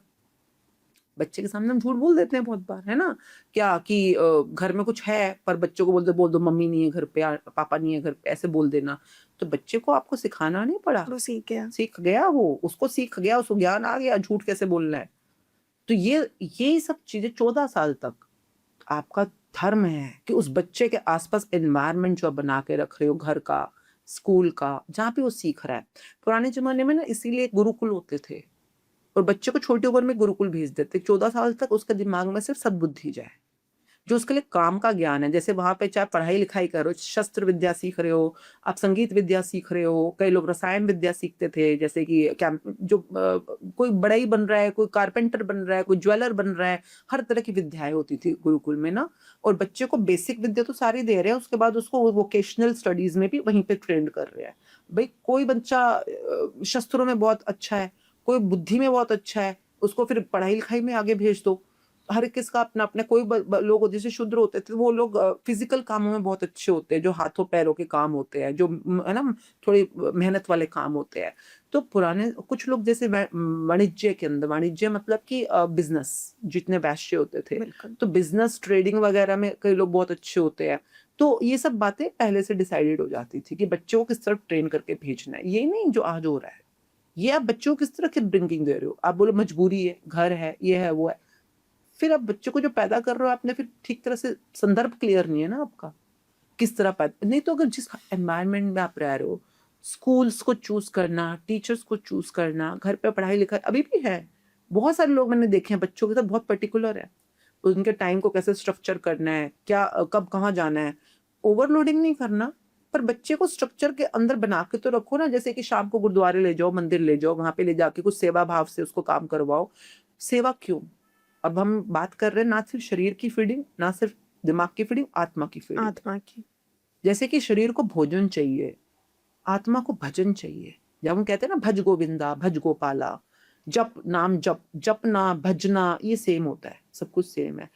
बच्चे के सामने हम झूठ बोल देते हैं बहुत बार, है ना, क्या कि घर में कुछ है पर बच्चों को बोल दो मम्मी नहीं है घर पे, पापा नहीं है घर पे, ऐसे बोल देना। तो बच्चे को आपको सिखाना नहीं पड़ा, वो सीख गया, वो उसको सीख गया, उसको ज्ञान आ गया झूठ कैसे बोलना है। तो ये सब चीजें 14 साल तक आपका धर्म है कि उस बच्चे के आसपास एनवायरनमेंट जो आप बना के रख रहे हो, घर का, स्कूल का, जहाँ पे वो सीख रहा है। पुराने जमाने में ना इसीलिए गुरुकुल होते थे, और बच्चे को छोटी उम्र में गुरुकुल भेज देते, 14 साल तक उसके दिमाग में सिर्फ सद्बुद्धि जाए। जो उसके लिए काम का ज्ञान है। जैसे वहां पे चाहे पढ़ाई लिखाई करो, शस्त्र विद्या सीख रहे हो, आप संगीत विद्या सीख रहे हो, कई लोग रसायन विद्या सीखते थे, जैसे कि क्या जो कोई बढ़ई बन रहा है, कोई कारपेंटर बन रहा है, कोई ज्वेलर बन रहा है, हर तरह की विद्याएं होती थी गुरुकुल में ना। और बच्चे को बेसिक विद्या तो सारी दे रहे हैं, उसके बाद उसको वोकेशनल स्टडीज में भी वहीं पे ट्रेंड कर रहे हैं। भाई कोई बच्चा शस्त्रों में बहुत अच्छा है, कोई बुद्धि में बहुत अच्छा है, उसको फिर पढ़ाई लिखाई में आगे भेज दो। हर किसका अपना अपना, कोई लोग जैसे शूद्र होते थे वो लोग फिजिकल कामों में बहुत अच्छे होते हैं, जो हाथों पैरों के काम होते हैं, जो है ना थोड़ी मेहनत वाले काम होते हैं। तो पुराने कुछ लोग जैसे वाणिज्य के अंदर, वाणिज्य मतलब कि बिजनेस, जितने वैश्य होते थे, बिल्कुल। तो बिजनेस ट्रेडिंग वगैरह में कई लोग बहुत अच्छे होते हैं। तो ये सब बातें पहले से डिसाइडेड हो जाती थी कि बच्चों को किस तरफ ट्रेन करके भेजना है। ये नहीं जो आज हो रहा है, ये आप बच्चों को किस तरह की ड्रिंकिंग दे रहे हो। आप बोलो मजबूरी है, घर है, ये है, वो है, फिर आप बच्चों को जो पैदा कर रहे हो आपने, फिर ठीक तरह से संदर्भ क्लियर नहीं है ना आपका, किस तरह पैदा। नहीं तो अगर जिस एनवायरनमेंट में आप रह रहे हो, स्कूल्स को चूज करना, टीचर्स को चूज करना, घर पे पढ़ाई लिखाई अभी भी है। बहुत सारे लोग मैंने देखे हैं बच्चों के साथ बहुत पर्टिकुलर है, उनके टाइम को कैसे स्ट्रक्चर करना है, क्या कब कहाँ जाना है। ओवरलोडिंग नहीं करना, पर बच्चे को स्ट्रक्चर के अंदर बना के तो रखो ना। जैसे कि शाम को गुरुद्वारे ले जाओ, मंदिर ले जाओ, वहां पे ले जाके कुछ सेवा भाव से उसको काम करवाओ। सेवा क्यों? अब हम बात कर रहे हैं ना सिर्फ शरीर की फीडिंग, ना सिर्फ दिमाग की फीडिंग, आत्मा की फीडिंग। आत्मा की। जैसे कि शरीर को भोजन चाहिए, आत्मा को भजन चाहिए। जब हम कहते हैं ना भज गोविंदा भज गोपाला, जप नाम जप, जपना भजना, ये सेम होता है, सब कुछ सेम है।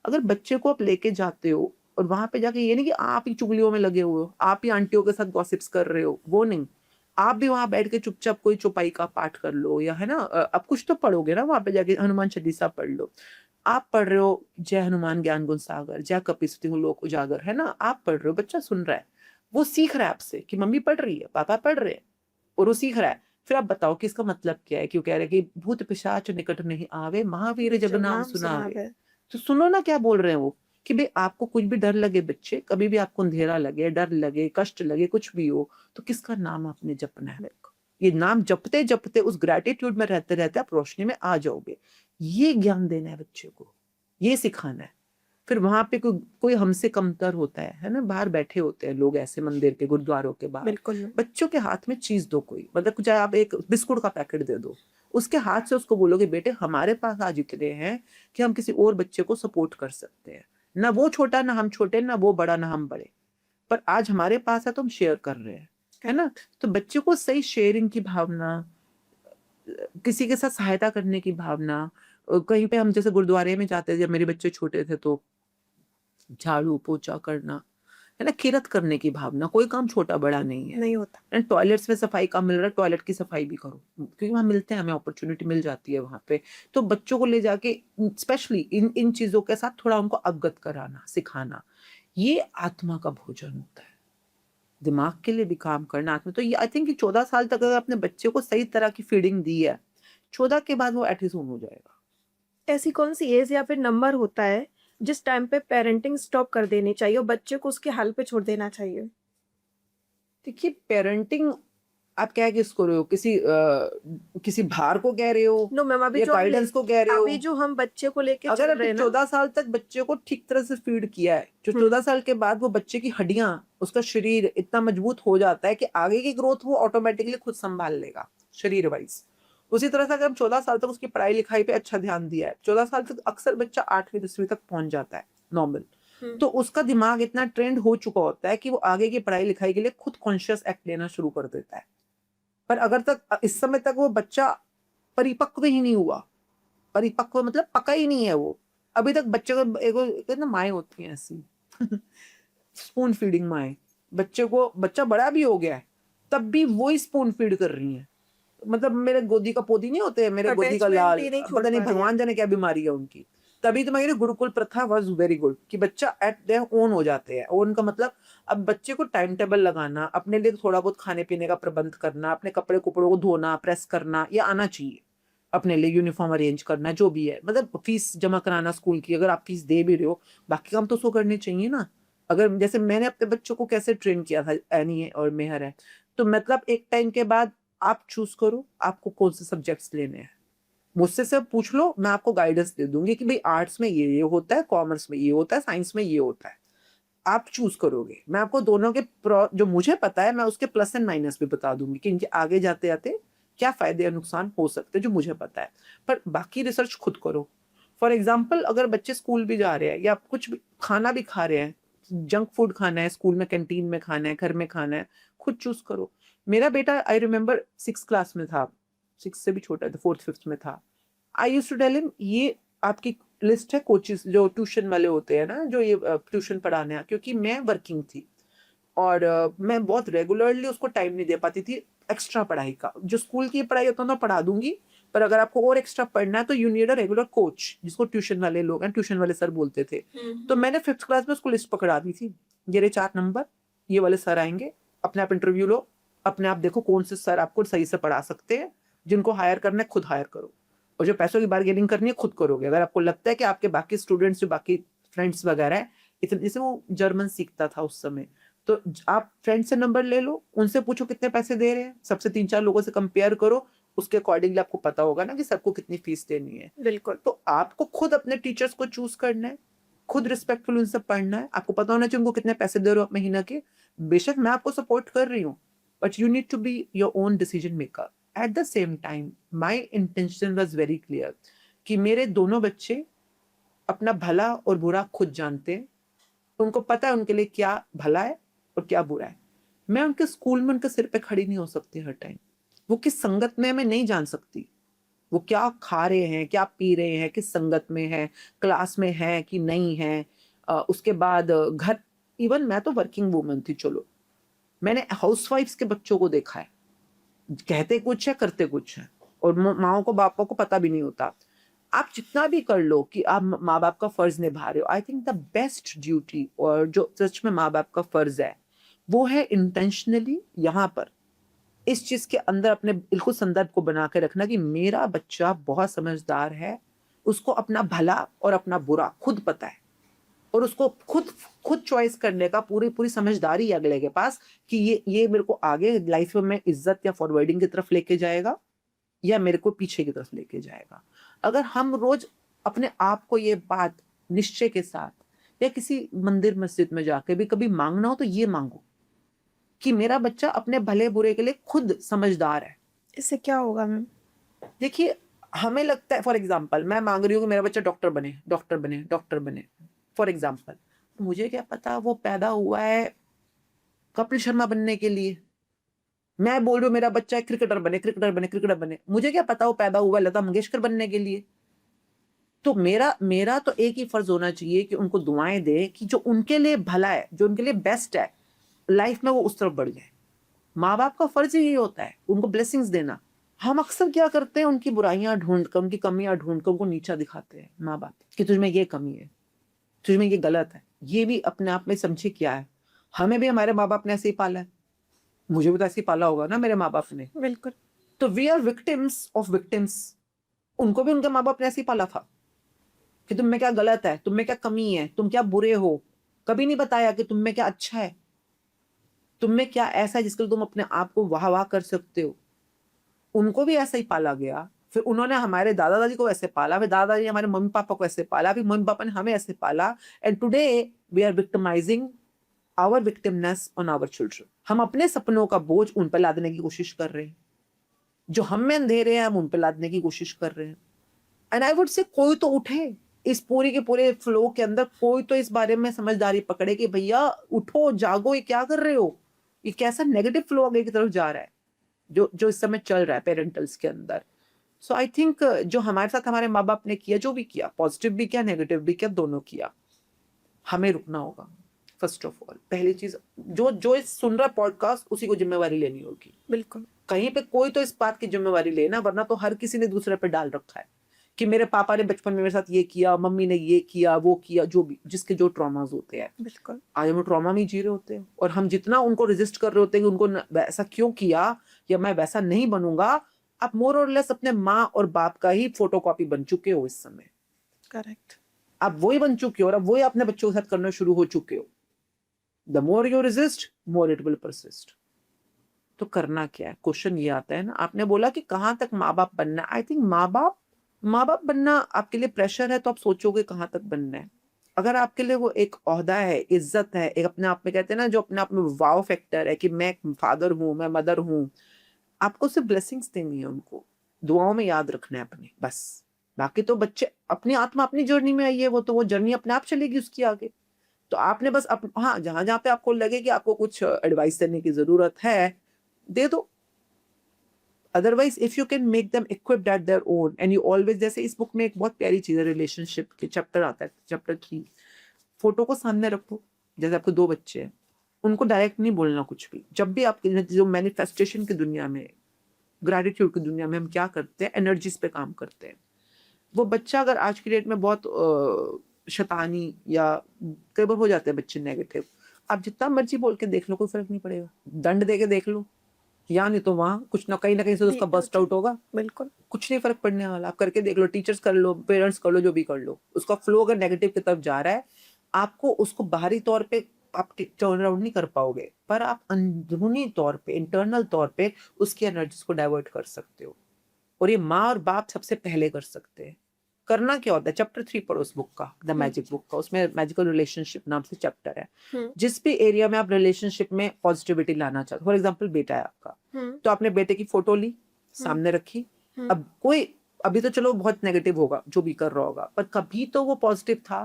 अगर बच्चे को आप लेके जाते हो और वहां पे जाके, ये नहीं कि आप ही चुगलियों में लगे हुए हो, आप ही आंटियों के साथ गॉसिप्स कर रहे हो, वो नहीं। आप भी वहां बैठ के चुपचाप कोई चौपाई का पाठ कर लो, या है ना अब कुछ तो पढ़ोगे ना वहां पे जाके, हनुमान चालीसा पढ़ लो। आप पढ़ रहे हो जय हनुमान ज्ञान गुण सागर, जय कपीसति हूँ लोक उजागर, है ना, आप पढ़ रहे हो, बच्चा सुन रहा है, वो सीख रहा है आपसे कि मम्मी पढ़ रही है, पापा पढ़ रहे हैं, और वो सीख रहा है। फिर आप बताओ कि इसका मतलब क्या है, क्यों कह रहे हैं कि भूत पिशाच निकट नहीं आवे, महावीर जब जब नाम नाम सुनावे। सुनावे। तो सुनो ना क्या बोल रहे हैं वो, कि भाई आपको कुछ भी डर लगे बच्चे, कभी भी आपको अंधेरा लगे, डर लगे, कष्ट लगे, कुछ भी हो, तो किसका नाम आपने जपना है। बिल्कुल। ये नाम जपते जपते उस ग्रेटिट्यूड में रहते रहते आप रोशनी में आ जाओगे। ये ज्ञान देना है बच्चे को, ये सिखाना है। फिर वहां पे कोई हमसे कमतर होता है ना, बाहर बैठे होते हैं लोग ऐसे मंदिर के, गुरुद्वारों के बाहर, बिल्कुल। बच्चों के हाथ में चीज दो, कोई मतलब चाहे आप एक बिस्कुट का पैकेट दे दो, उसके हाथ से उसको बोलोगे बेटे हमारे पास आज इतने हैं कि हम किसी और बच्चे को सपोर्ट कर सकते हैं, ना वो छोटा ना हम छोटे, ना वो बड़ा ना हम बड़े, पर आज हमारे पास है तो हम शेयर कर रहे हैं, है ना। तो बच्चों को सही शेयरिंग की भावना, किसी के साथ सहायता करने की भावना, कहीं पे हम जैसे गुरुद्वारे में जाते थे जब मेरे बच्चे छोटे थे, तो झाड़ू पोछा करना, है ना, किरत करने की भावना, कोई काम छोटा बड़ा नहीं है। नहीं होता। टॉयलेट्स में सफाई का मिल रहा है, टॉयलेट की सफाई भी करो, क्योंकि वहां मिलते हैं, हमें अपॉर्चुनिटी मिल जाती है वहां पे। तो बच्चों को ले जाके स्पेशली इन इन चीजों के साथ थोड़ा उनको अवगत कराना, सिखाना, ये आत्मा का भोजन होता है। दिमाग के लिए भी काम करना आत्मा। तो ये आई थिंक 14 साल तक अगर अपने बच्चे को सही तरह की फीडिंग दी है, 14 के बाद वो एटिट्यूड हो जाएगा। ऐसी कौन सी एज या फिर नंबर होता है जिस टाइम पे पेरेंटिंग स्टॉप कर देनी चाहिए और बच्चे को उसके हाल पे छोड़ देना चाहिए? देखिए पेरेंटिंग आप क्या किस रहे हो, किसी भार को कह रहे हो, नो मैम, या गाइडेंस को कह रहे हो। अभी जो हम बच्चे को लेके अगर चल आपने रहे हैं ना। 14 साल तक बच्चे को ठीक तरह से फीड किया है, जो 14 साल के बाद वो बच्चे की हड्डियां, उसका शरीर इतना मजबूत हो जाता है कि आगे की ग्रोथ वो ऑटोमेटिकली खुद संभाल लेगा शरीर वाइज। उसी तरह से अगर हम 14 साल तक उसकी पढ़ाई लिखाई पे अच्छा ध्यान दिया है, 14 साल तक अक्सर बच्चा 8वीं 10वीं तक पहुंच जाता है नॉर्मल, तो उसका दिमाग इतना ट्रेंड हो चुका होता है कि वो आगे की पढ़ाई लिखाई के लिए खुद कॉन्शियस एक्ट लेना शुरू कर देता है। पर अगर तक इस समय तक वो बच्चा परिपक्व ही नहीं हुआ, परिपक्व मतलब पका ही नहीं है वो, अभी तक बच्चे को एक ना माएँ होती हैं ऐसी स्पून फीडिंग माएँ, बच्चे को, बच्चा बड़ा भी हो गया है तब भी वही स्पून फीड कर रही हैं। मतलब मेरे गोदी का पोती नहीं होते, मेरे गोदी का अटैचमेंट लाल, ही नहीं छोड़ पता नहीं पा रही है। भगवान जाने क्या बीमारी है उनकी। तभी तो मैं कह रही हूँ गुरुकुल प्रथा वाज वेरी गुड, कि बच्चा एट देयर ओन हो जाते हैं। ओन का मतलब अब बच्चे को टाइम टेबल लगाना, अपने लिए थोड़ा बहुत खाने पीने का प्रबंध करना, अपने कपड़े कुपड़ों को धोना प्रेस करना, ये आना चाहिए। अपने लिए यूनिफॉर्म अरेंज करना, जो भी है, मतलब फीस जमा कराना स्कूल की, अगर आप फीस दे भी रहे हो, बाकी काम तो उसको करने चाहिए ना। अगर जैसे मैंने अपने बच्चों को कैसे ट्रेन किया था, एनी है और मेहर है, तो मतलब एक टाइम के बाद आप चूज करो आपको कौन से सब्जेक्ट्स लेने हैं, मुझसे सब पूछ लो, मैं आपको गाइडेंस दे दूंगी कि भाई आर्ट्स में ये होता है, कॉमर्स में ये होता है, साइंस में ये होता है, आप चूज करोगे। मैं आपको दोनों के जो मुझे पता है मैं उसके प्लस एंड माइनस भी बता दूंगी कि इनके आगे जाते जाते क्या फायदे या नुकसान हो सकते हैं जो मुझे पता है, पर बाकी रिसर्च खुद करो। फॉर एग्जाम्पल, अगर बच्चे स्कूल भी जा रहे हैं या कुछ भी खाना भी खा रहे हैं, जंक फूड खाना है, स्कूल में कैंटीन में खाना है, घर में खाना है, खुद चूज करो। मेरा बेटा आई रिमेम्बर 6 क्लास में था, 6 से भी छोटा था, 4th 5th में था। I used to tell him, ये आपकी लिस्ट है कोचेस जो ट्यूशन वाले होते हैं ना, जो ये ट्यूशन पढ़ाने हैं, क्योंकि मैं वर्किंग थी और मैं बहुत रेगुलरली उसको टाइम नहीं दे पाती थी एक्स्ट्रा पढ़ाई का। जो स्कूल की पढ़ाई होता है तो पढ़ा दूंगी, पर अगर आपको और एक्स्ट्रा पढ़ना है तो you need a regular coach, जिसको ट्यूशन वाले लोग हैं, ट्यूशन वाले सर बोलते थे। तो मैंने 5th क्लास में उसको लिस्ट पकड़ा दी थी, ये रहे 4 नंबर, ये वाले सर आएंगे, अपने आप इंटरव्यू लो, अपने आप देखो कौन से सर आपको सही से पढ़ा सकते हैं, जिनको हायर करना है खुद हायर करो, और जो पैसों की बार्गेनिंग करनी है खुद करोगे। अगर आपको लगता है कि आपके बाकी स्टूडेंट्स जो बाकी फ्रेंड्स वगैरह है, इतने जैसे वो जर्मन सीखता था उस समय, तो आप फ्रेंड से नंबर ले लो, उनसे पूछो कितने पैसे दे रहे हैं, सबसे 3-4 लोगों से कंपेयर करो, उसके अकॉर्डिंगली आपको पता होगा ना कि सबको कितनी फीस देनी है। बिल्कुल। तो आपको खुद अपने टीचर्स को चूज करना है, खुद रिस्पेक्टफुल उनसे पढ़ना है, आपको पता होना चाहिए उनको कितने पैसे दे रहे हो आप महीना के। बेशक मैं आपको सपोर्ट कर रही हूँ, but you need to be your own decision maker. At the same time my intention was very clear कि मेरे दोनों बच्चे अपना भला और बुरा खुद जानते हैं, उनको पता है उनके लिए क्या भला है और क्या बुरा है। मैं उनके स्कूल में उनके सिर पे खड़ी नहीं हो सकती हर टाइम, वो किस संगत में है मैं नहीं जान सकती, वो क्या खा रहे हैं, क्या पी रहे हैं, किस संगत में है, क्लास में है कि नहीं है। उसके बाद घर, इवन मैं तो वर्किंग वूमन थी, चलो मैंने हाउसवाइफ्स के बच्चों को देखा है, कहते कुछ है करते कुछ है, और माओ को बापों को पता भी नहीं होता। आप जितना भी कर लो कि आप माँ बाप का फर्ज निभा रहे हो, I think the best duty और जो सच में माँ बाप का फर्ज है वो है इंटेंशनली यहाँ पर इस चीज के अंदर अपने बिल्कुल संदर्भ को बना के रखना कि मेरा बच्चा बहुत समझदार है, उसको अपना भला और अपना बुरा खुद पता है, और उसको खुद खुद चॉइस करने का पूरी पूरी समझदारी है अगले के पास कि ये मेरे को आगे लाइफ में इज्जत या फॉरवर्डिंग की तरफ लेके जाएगा या मेरे को पीछे की तरफ लेके जाएगा। अगर हम रोज अपने आप को ये बात निश्चय के साथ या किसी मंदिर मस्जिद में जाके भी कभी मांगना हो तो ये मांगो कि मेरा बच्चा अपने भले बुरे के लिए खुद समझदार है। इससे क्या होगा मैम? देखिए, हमें लगता है फॉर एग्जाम्पल मैं मांग रही हूँ कि मेरा बच्चा डॉक्टर बने, डॉक्टर बने, डॉक्टर बने, फॉर एग्जाम्पल, मुझे क्या पता वो पैदा हुआ है कपिल शर्मा बनने के लिए। मैं बोल रही हूँ मेरा बच्चा है क्रिकेटर बने, क्रिकेटर बने, क्रिकेटर बने, मुझे क्या पता वो पैदा हुआ है लता मंगेशकर बनने के लिए। तो मेरा मेरा तो एक ही फर्ज होना चाहिए कि उनको दुआएं दे कि जो उनके लिए भला है, जो उनके लिए बेस्ट है लाइफ में, वो उस तरफ बढ़ जाए। माँ बाप का फर्ज ही यही होता है, उनको ब्लेसिंग्स देना। हम अक्सर क्या करते हैं, उनकी बुराइयां ढूंढ कर, उनकी कमियां ढूंढ कर उनको नीचा दिखाते हैं माँ बाप कि तुझमें ये कमी है, तुझमें ये गलत है। ये भी अपने आप में समझे क्या है, हमें भी हमारे माँ बाप ने ऐसे ही पाला है, मुझे भी तो ऐसे ही पाला होगा ना मेरे माँ बाप ने। बिल्कुल। तो we are victims of victims. उनको भी उनके माँ बाप ने ऐसे ही पाला था कि तुम में क्या गलत है, तुम में क्या कमी है, तुम क्या बुरे हो। कभी नहीं बताया कि तुम में क्या अच्छा है, तुम में क्या ऐसा है जिसके लिए तुम अपने आप को वाह वाह कर सकते हो। उनको भी ऐसा ही पाला गया, फिर उन्होंने हमारे दादा दादी को ऐसे पाला, फिर दादा दादी हमारे मम्मी पापा को ऐसे पाला, फिर मम्मी पापा ने हमें ऐसे पाला, and today we are victimising our victimness on our children. हम अपने सपनों का बोझ उन पर लादने की कोशिश कर रहे हैं, जो हम में अंधेरे हैं हम उन पर लादने की कोशिश कर रहे हैं। एंड आई वुड से कोई तो उठे इस पूरी के पूरे फ्लो के अंदर, कोई तो इस बारे में समझदारी पकड़े कि भैया उठो जागो, ये क्या कर रहे हो, ये कैसा नेगेटिव फ्लो आगे की तरफ जा रहा है जो जो इस समय चल रहा है पेरेंटल्स के अंदर। सो आई थिंक जो हमारे साथ हमारे माँ बाप ने किया, जो भी किया, पॉजिटिव भी किया नेगेटिव भी किया, दोनों किया, हमें रुकना होगा। फर्स्ट ऑफ ऑल पहली चीज, जो जो इस सुन रहा पॉडकास्ट उसी को जिम्मेवारी लेनी होगी। बिल्कुल। कहीं पे कोई तो इस बात की जिम्मेवारी लेना, वरना तो हर किसी ने दूसरे पे डाल रखा है कि मेरे पापा ने बचपन में मेरे साथ ये किया, मम्मी ने ये किया, वो किया, जो भी जिसके जो ट्रॉमास होते हैं। बिल्कुल। आज हम ट्रॉमा में जी रहे होते हैं, और हम जितना उनको रेजिस्ट कर रहे होते हैं कि उनको वैसा क्यों किया या मैं वैसा नहीं बनूंगा, आप मोर और लेस अपने माँ और बाप का ही फोटोकॉपी बन चुके हो इस समय। करेक्ट। आप वही बन चुके हो और अब वही अपने बच्चों के साथ करना शुरू हो चुके हो। The more you resist more it will persist. तो करना क्या है, क्वेश्चन ये आता है ना। आपने बोला कि कहां तक माँ बाप बनना, आई थिंक माँ बाप माँ बाप बनना आपके लिए प्रेशर है तो आप सोचोगे कहाँ तक बनना है। अगर आपके लिए वो एक ओहदा है, इज्जत है, एक अपने आप में कहते हैं ना, जो अपने आप में वाव फैक्टर है कि मैं फादर हूँ, मैं मदर हूँ, आपको सिर्फ ब्लेसिंग्स देनी है, उनको दुआओं में याद रखना है अपने, बस। बाकी तो बच्चे अपनी आत्मा अपनी जर्नी में आई है, वो तो वो जर्नी अपने आप चलेगी उसकी आगे। तो आपने बस हाँ, जहां जहां पे आपको लगे कि आपको कुछ एडवाइस देने की जरूरत है, दे दो। Otherwise if you can make them equipped eight their own and you always, जैसे इस बुक में एक बहुत प्यारी चीज है, रिलेशनशिप के चैप्टर आता है, चैप्टर 3, फोटो को सामने रखो। जैसे आपको 2 बच्चे हैं, उनको डायरेक्ट नहीं बोलना कुछ भी। जब भी आपके जो मैनिफेस्टेशन की दुनिया में, ग्रेटिट्यूड की दुनिया में हम क्या करते हैं, एनर्जीज पे काम करते हैं। वो बच्चा अगर आज की डेट में बहुत शैतानी, या कई बार हो जाते हैं बच्चे नेगेटिव, आप जितना मर्जी बोल के देख लो, कोई फर्क नहीं पड़ेगा। दंड दे के देख लो, या नहीं तो वहां कुछ ना कहीं से उसका बस्ट आउट होगा। बिल्कुल, कुछ नहीं फर्क पड़ने वाला। आप करके देख लो, टीचर्स कर लो, पेरेंट्स कर लो, जो भी कर लो, उसका फ्लो अगर नेगेटिव की तरफ जा रहा है, आपको उसको बाहरी तौर पे आप टर्न अराउंड नहीं कर पाओगे, पर आप अंदरूनी तौर पे, इंटरनल तौर पे उसकी एनर्जीज को डाइवर्ट कर सकते हो। और ये माँ और बाप सबसे पहले कर सकते हैं। करना क्या होता है, चैप्टर 3 पढ़ो उस बुक का, द मैजिक बुक का, उसमें मैजिकल रिलेशनशिप नाम से चैप्टर है। जिस भी एरिया में आप रिलेशनशिप में पॉजिटिविटी लाना चाहते हो, फॉर एग्जाम्पल बेटा है आपका, तो आपने बेटे की फोटो ली, सामने रखी। अब कोई, अभी तो चलो बहुत नेगेटिव होगा जो भी कर रहा होगा, पर कभी तो वो पॉजिटिव था,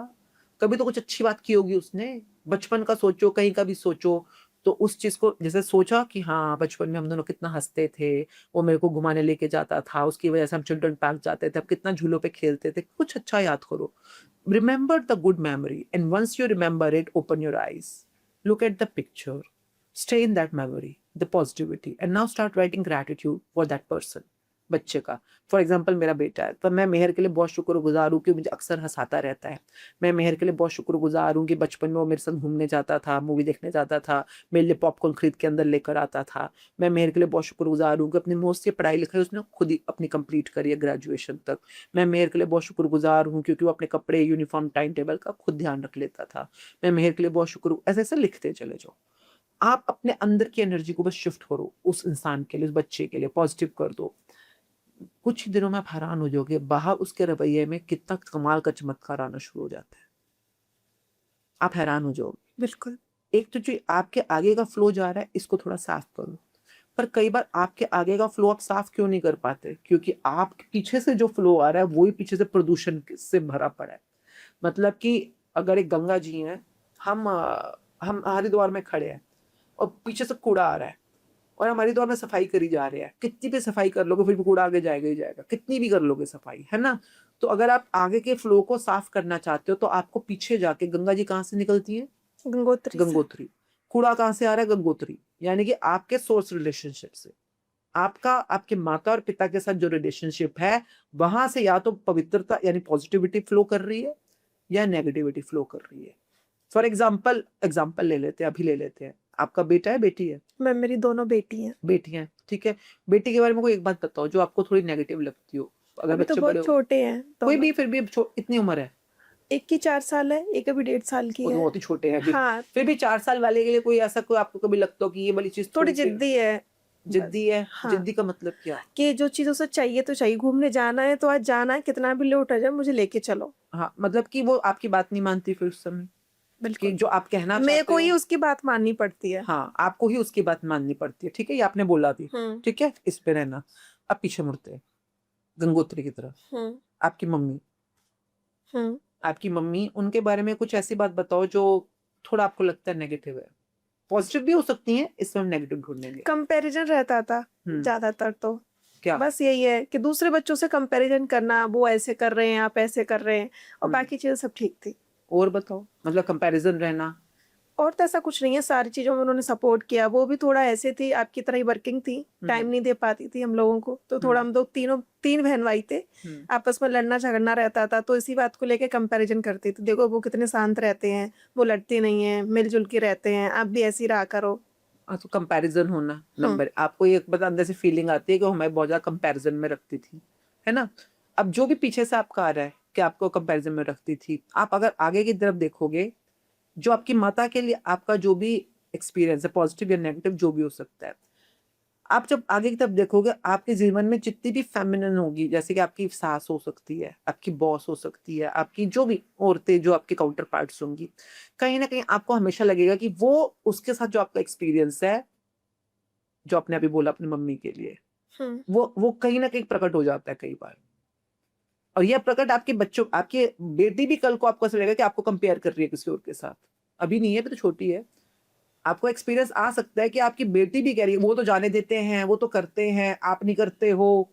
कभी तो कुछ अच्छी बात की होगी उसने। बचपन का सोचो, कहीं का भी सोचो, तो उस चीज को जैसे सोचा कि हाँ बचपन में हम दोनों कितना हंसते थे, वो मेरे को घुमाने लेके जाता था, उसकी वजह से हम चिल्ड्रन पार्क जाते थे, अब कितना झूलों पे खेलते थे, कुछ अच्छा याद करो। Remember the good memory, and once you remember it, open your eyes, look at the picture, stay in that memory, the positivity, and now start writing gratitude for that person। बच्चे का, फॉर एग्जाम्पल मेरा बेटा है, तो मैं मेहर के लिए बहुत शुक्रगुजार हूँ कि मुझे अक्सर हंसाता रहता है। मैं मेहर के लिए बहुत शुक्रगुजार हूँ कि बचपन में वो मेरे साथ घूमने जाता था, मूवी देखने जाता था, मेरे लिए पॉपकॉर्न खरीद के अंदर लेकर आता था। मैं मेहर के लिए बहुत शुक्रगुजार हूँ कि अपनी मोस्ट से पढ़ाई लिखाई उसने खुद ही अपनी कंप्लीट करी है, ग्रेजुएशन तक। मैं मेहर के लिए बहुत शुक्रगुजार हूँ क्योंकि वो अपने कपड़े, यूनिफॉर्म, टाइम टेबल का खुद ध्यान रख लेता था। मैं मेहर के लिए बहुत शुक्र, ऐसे ऐसे लिखते चले जाओ। आप अपने अंदर की एनर्जी को बस शिफ्ट करो उस इंसान के लिए, उस बच्चे के लिए पॉजिटिव कर दो। कुछ ही दिनों में आप हैरान हो जाओगे बाहर उसके रवैये में कितना कमाल का चमत्कार आना शुरू हो जाता है। आप हैरान हो जाओगे। बिल्कुल। एक तो जो आपके आगे का फ्लो जा रहा है, इसको थोड़ा साफ करो। पर कई बार आपके आगे का फ्लो आप साफ क्यों नहीं कर पाते, क्योंकि आप पीछे से जो फ्लो आ रहा है वही पीछे से प्रदूषण से भरा पड़ा है। मतलब कि अगर एक गंगा जी है, हम हरिद्वार में खड़े हैं और पीछे से कूड़ा आ रहा है, और हम हरिद्वार में सफाई करी जा रहे हैं, कितनी भी सफाई कर लोगे फिर भी कूड़ा आगे जाएगा ही जाएगा, कितनी भी कर लोगे सफाई, है ना। तो अगर आप आगे के फ्लो को साफ करना चाहते हो, तो आपको पीछे जाके, गंगा जी कहाँ से निकलती है, गंगोत्री से। गंगोत्री। कूड़ा कहाँ से आ रहा है, गंगोत्री, यानी कि आपके सोर्स रिलेशनशिप से। आपका आपके माता और पिता के साथ जो रिलेशनशिप है, वहां से या तो पवित्रता यानी पॉजिटिविटी फ्लो कर रही है, या नेगेटिविटी फ्लो कर रही है। फॉर एग्जाम्पल ले लेते हैं, अभी ले लेते हैं, आपका बेटा है, बेटी है? मैं, मेरी दोनों बेटी हैं। बेटियां, ठीक है। बेटी के बारे में कोई एक बात बताओ जो आपको थोड़ी नेगेटिव लगती हो, अगर अभी तो बच्चे बड़े बहुत हो। छोटे हैं कोई दोनों। भी, फिर भी इतनी उम्र है। एक की 4 साल है, एक अभी 1.5 साल की वो तो है। बहुत ही छोटे हैं अभी। हाँ, फिर भी 4 साल वाले के लिए कोई ऐसा, कोई आपको कभी लगता हो कि ये वाली चीज थोड़ी थोड़ी सी जिद्दी है। जिद्दी है? हाँ, जिद्दी का मतलब क्या? कि जो चीज उसे चाहिए तो चाहिए, घूमने जाना है तो आज जाना है, कितना भी लेट हो जाए मुझे लेके चलो। हाँ, मतलब कि वो आपकी बात नहीं मानती फिर उस समय, कि बिल्कुल, जो आप कहना मेरे चाहते को ही हो। उसकी बात माननी पड़ती है। हाँ, आपको ही उसकी बात माननी पड़ती है, ठीक है, ये आपने बोला भी। हम्म। ठीक है, इस पे रहना। अब पीछे मुड़ते हैं गंगोत्री की तरफ। हम्म। आपकी मम्मी, हम्म। आपकी मम्मी, उनके बारे में कुछ ऐसी बात बताओ जो थोड़ा आपको लगता है नेगेटिव है। पॉजिटिव भी हो सकती है, इसमें हम नेगेटिव ढूंढेंगे। कंपैरिजन रहता था हम्म। ज्यादातर तो। क्या? बस यही है कि दूसरे बच्चों से कंपैरिजन करना, वो ऐसे कर रहे हैं, आप ऐसे कर रहे हैं, और बाकी चीजें सब ठीक थी। और बताओ, मतलब कंपैरिजन रहना। और तो ऐसा कुछ नहीं है, सारी चीजों में उन्होंने सपोर्ट किया। वो भी थोड़ा ऐसे थी, आपकी तरह ही वर्किंग थी, टाइम नहीं दे पाती थी हम लोगों को, तो थोड़ा हम लोग तीन बहन भाई थे, आपस में लड़ना झगड़ना रहता था, तो इसी बात को लेके कंपैरिजन करती थी, देखो वो कितने शांत रहते हैं, वो लड़ते नहीं है, मिलजुल के रहते हैं, आप भी ऐसे ही रहा करो। तो कंपैरिजन होना नंबर, आपको ये पता अंदर से फीलिंग आती है कि हमें बहुत ज्यादा कंपैरिजन में रखती थी, है ना। अब जो भी पीछे से आपका आ रहा है कि आपको कंपैरिजन में रखती थी, आप अगर आगे की तरफ देखोगे, जो आपकी माता के लिए आपका जो भी एक्सपीरियंस है, पॉजिटिव या नेगेटिव जो भी हो सकता है, आप जब आगे की तरफ देखोगे, आपके जीवन में जितनी भी फेमिनिन होगी, जैसे कि आपकी सास हो सकती है, आपकी बॉस हो सकती है, आपकी जो भी औरतें जो आपके काउंटर पार्ट्स होंगी, कहीं ना कहीं आपको हमेशा लगेगा कि वो उसके साथ जो आपका एक्सपीरियंस है, जो आपने अभी बोला अपनी मम्मी के लिए, वो कहीं ना कहीं प्रकट हो जाता है कई बार। और यह प्रकट आपके बच्चों, आपकी बेटी भी कल को आपको ऐसा लगेगा कि आपको कंपेयर कर रही है किसी और के साथ। अभी नहीं है, अभी तो छोटी है। आपको एक्सपीरियंस आ सकता है कि आपकी बेटी भी कह रही है, वो तो जाने देते हैं, वो तो करते हैं, आप नहीं करते हो,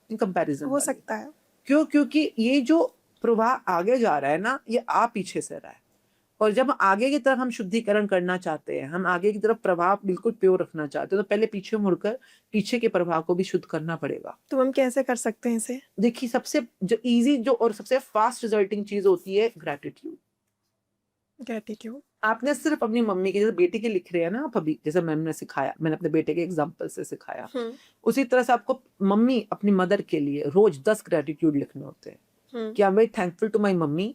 इन कंपैरिजन हो सकता है। क्यों? क्योंकि ये जो प्रवाह आगे जा रहा है ना, ये आप पीछे से रहा है। और जब आगे की तरफ हम शुद्धिकरण करना चाहते हैं, हम आगे की तरफ प्रभाव बिल्कुल प्योर रखना चाहते हैं, तो पहले पीछे मुड़कर पीछे के प्रभाव को भी शुद्ध करना पड़ेगा। तो हम कैसे कर सकते हैं इसे? देखिए, सबसे जो इजी जो और सबसे फास्ट रिजल्टिंग चीज होती है ग्रेटिट्यूड। ग्रेटिट्यूड। आपने सिर्फ अपनी मम्मी की, जैसे बेटी के लिख रहे हैं ना आप अभी, जैसे मैम ने सिखाया, मैंने अपने बेटे के एग्जांपल से सिखाया, उसी तरह से आपको मम्मी अपनी मदर के लिए रोज 10 ग्रेटिट्यूड लिखने होते हैं कि I am very thankful to my mummy.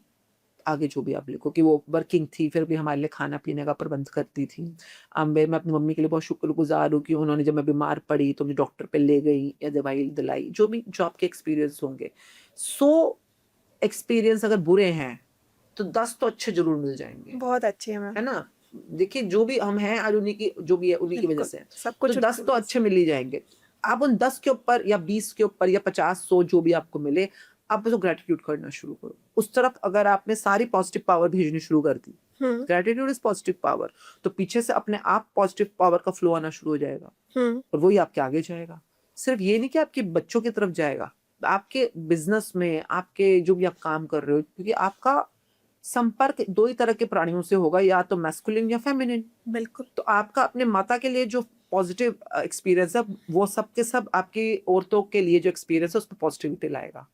आगे जो भी आप लिखो कि वो वर्किंग थी, फिर भी हमारे लिए खाना पीने का प्रबंध करती थी। मैं अपनी मम्मी के लिए बहुत शुक्रगुजार हूँ कि उन्होंने जब मैं बीमार पड़ी तो मुझे डॉक्टर पे ले गई या दवाई दिलाई, जो भी जो आपके एक्सपीरियंस होंगे। 100 एक्सपीरियंस अगर बुरे हैं तो 10 तो अच्छे जरूर मिल जाएंगे। बहुत अच्छे हैं मैम। है ना? देखिए, जो भी हम हैं आज उन्हीं की, जो भी है उन्हीं की वजह से है। सब तो कुछ 10 तो अच्छे मिल ही जाएंगे। आप उन 10 के ऊपर या 20 के ऊपर या 50 100 जो भी आपको मिले, आप उसको ग्रेटिट्यूड करना शुरू करो। उस तरफ अगर आपने सारी पॉजिटिव पावर भेजनी शुरू कर दी, ग्रेटिट्यूड इज पॉजिटिव पावर, तो पीछे से अपने आप पॉजिटिव पावर का फ्लो आना शुरू हो जाएगा और वही आपके आगे जाएगा। सिर्फ ये नहीं कि आपके बच्चों की तरफ जाएगा, आपके बिजनेस में, आपके जो भी आप काम कर रहे हो, क्योंकि आपका संपर्क दो ही तरह के प्राणियों से होगा, या तो मैस्कुलिन या फेमिनिन। बिल्कुल। तो आपका अपने माता के लिए जो पॉजिटिव एक्सपीरियंस है, वो सब के सब आपकी औरतों के लिए जो एक्सपीरियंस है उसमें पॉजिटिविटी लाएगा।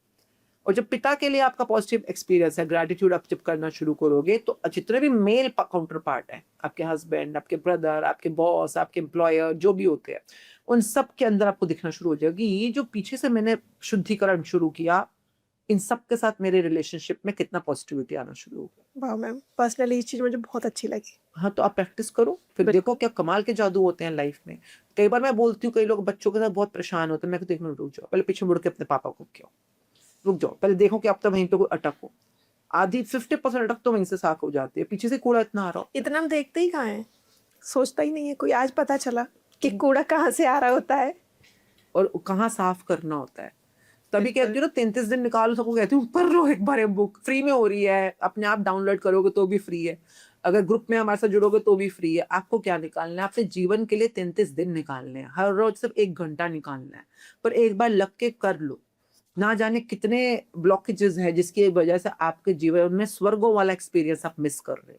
और जब पिता के लिए आपका पॉजिटिव एक्सपीरियंस है, ग्रेटिट्यूड आप जब करना शुरू करोगे, तो जितने भी मेल काउंटर पार्ट है, आपके हस्बैंड, आपके ब्रदर, आपके बॉस, आपके एम्प्लॉयर, जो भी होते हैं, उन सब के अंदर आपको दिखना शुरू हो जाएगा कि ये जो पीछे से मैंने शुद्धिकरण शुरू किया, इन सब के साथ मेरे रिलेशनशिप में कितना पॉजिटिविटी आना शुरू हो गया। वाह मैम, पर्सनली ये चीज मुझे बहुत अच्छी लगी। हाँ, तो आप प्रैक्टिस करो, फिर देखो क्या कमाल के जादू होते हैं लाइफ में। कई बार मैं बोलती हूँ, कई लोग बच्चों के साथ बहुत परेशान होते हैं, मैं कहती हूँ 1 मिनट रुक जाओ, पहले पीछे मुड़ के अपने पापा को क्यों, रुक जाओ, पहले देखो कि आप तो वहीं पे कोई अटक हो। आधी 50% अटक तो वहीं से साफ हो जाती है, पीछे से कूड़ा इतना आ रहा हो। इतना हम देखते ही कहाँ है, सोचता ही नहीं है कोई। आज पता चला कि कूड़ा कहाँ से आ रहा होता है और कहाँ साफ करना होता है। तभी कहती हूँ ना, 33 दिन निकालो, सबको कहती हूँ पढ़ लो एक बार ये बुक, फ्री में हो रही है, अपने आप डाउनलोड करोगे तो भी फ्री है, अगर ग्रुप में हमारे साथ जुड़ोगे तो भी फ्री है। आपको क्या निकालना है? अपने जीवन के लिए 33 दिन निकालने हैं, हर रोज सिर्फ 1 घंटा निकालना है, पर एक बार लग के कर लो। ना जाने कितने ब्लॉकेजेस हैं जिसकी वजह से आपके जीवन में स्वर्गों वाला एक्सपीरियंस आप मिस कर रहे हो,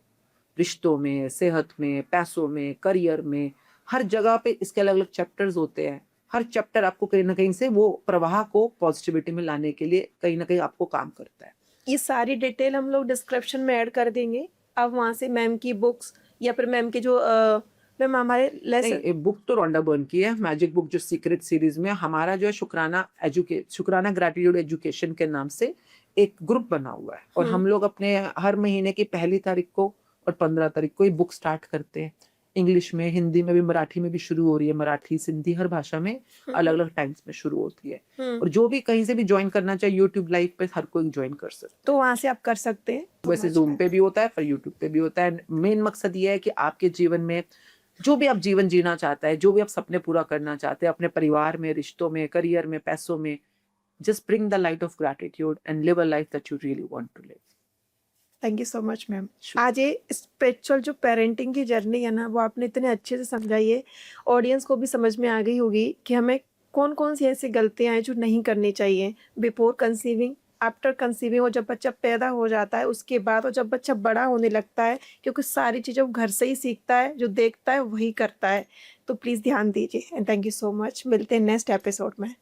रिश्तों में, सेहत में, पैसों में, करियर में, हर जगह पे इसके अलग अलग चैप्टर्स होते हैं। हर चैप्टर आपको कहीं ना कहीं से वो प्रवाह को पॉजिटिविटी में लाने के लिए कहीं ना कहीं आपको काम करता है। ये सारी डिटेल हम लोग डिस्क्रिप्शन में ऐड कर देंगे, आप वहाँ से मैम की बुक्स या फिर मैम के जो मैम हमारे लेसन। बुक तो रोंडा बर्न की है, मैजिक बुक जो सीक्रेट सीरीज में, हमारा जो है शुक्राना ग्रेटिट्यूड एजुकेशन के नाम से एक ग्रुप बना हुआ है, और हम लोग अपने हर महीने की 1 तारीख को और 15 तारीख को ये बुक स्टार्ट करते हैं। इंग्लिश में, हिंदी में भी, मराठी में भी शुरू हो रही है, मराठी, सिंधी, हर भाषा में अलग अलग टाइम्स में शुरू होती है। और जो भी कहीं से भी ज्वाइन करना चाहे, यूट्यूब लाइव पे हर कोई ज्वाइन कर सकता है, तो वहाँ से आप कर सकते हैं। वैसे जूम पे भी होता है, पर यूट्यूब पे भी होता है। मेन मकसद ये है कि आपके जीवन में जो भी आप जीवन जीना चाहता है, जो भी आप सपने पूरा करना चाहते हैं, अपने परिवार में, रिश्तों में, करियर में, पैसों में, just bring the light of gratitude and live a life that you really want to live. Thank you so much ma'am. आज ये स्पिरिचुअल जो पेरेंटिंग की जर्नी है ना, वो आपने इतने अच्छे से समझाई है, ऑडियंस को भी समझ में आ गई होगी कि हमें कौन कौन सी ऐसी गलतियां हैं जो नहीं करनी चाहिए बिफोर कंसीविंग, आफ्टर कंसीविंग, और जब बच्चा पैदा हो जाता है उसके बाद, और जब बच्चा बड़ा होने लगता है, क्योंकि सारी चीज़ें वो घर से ही सीखता है, जो देखता है वही करता है। तो प्लीज़ ध्यान दीजिए and thank you so much. मिलते हैं नेक्स्ट एपिसोड में।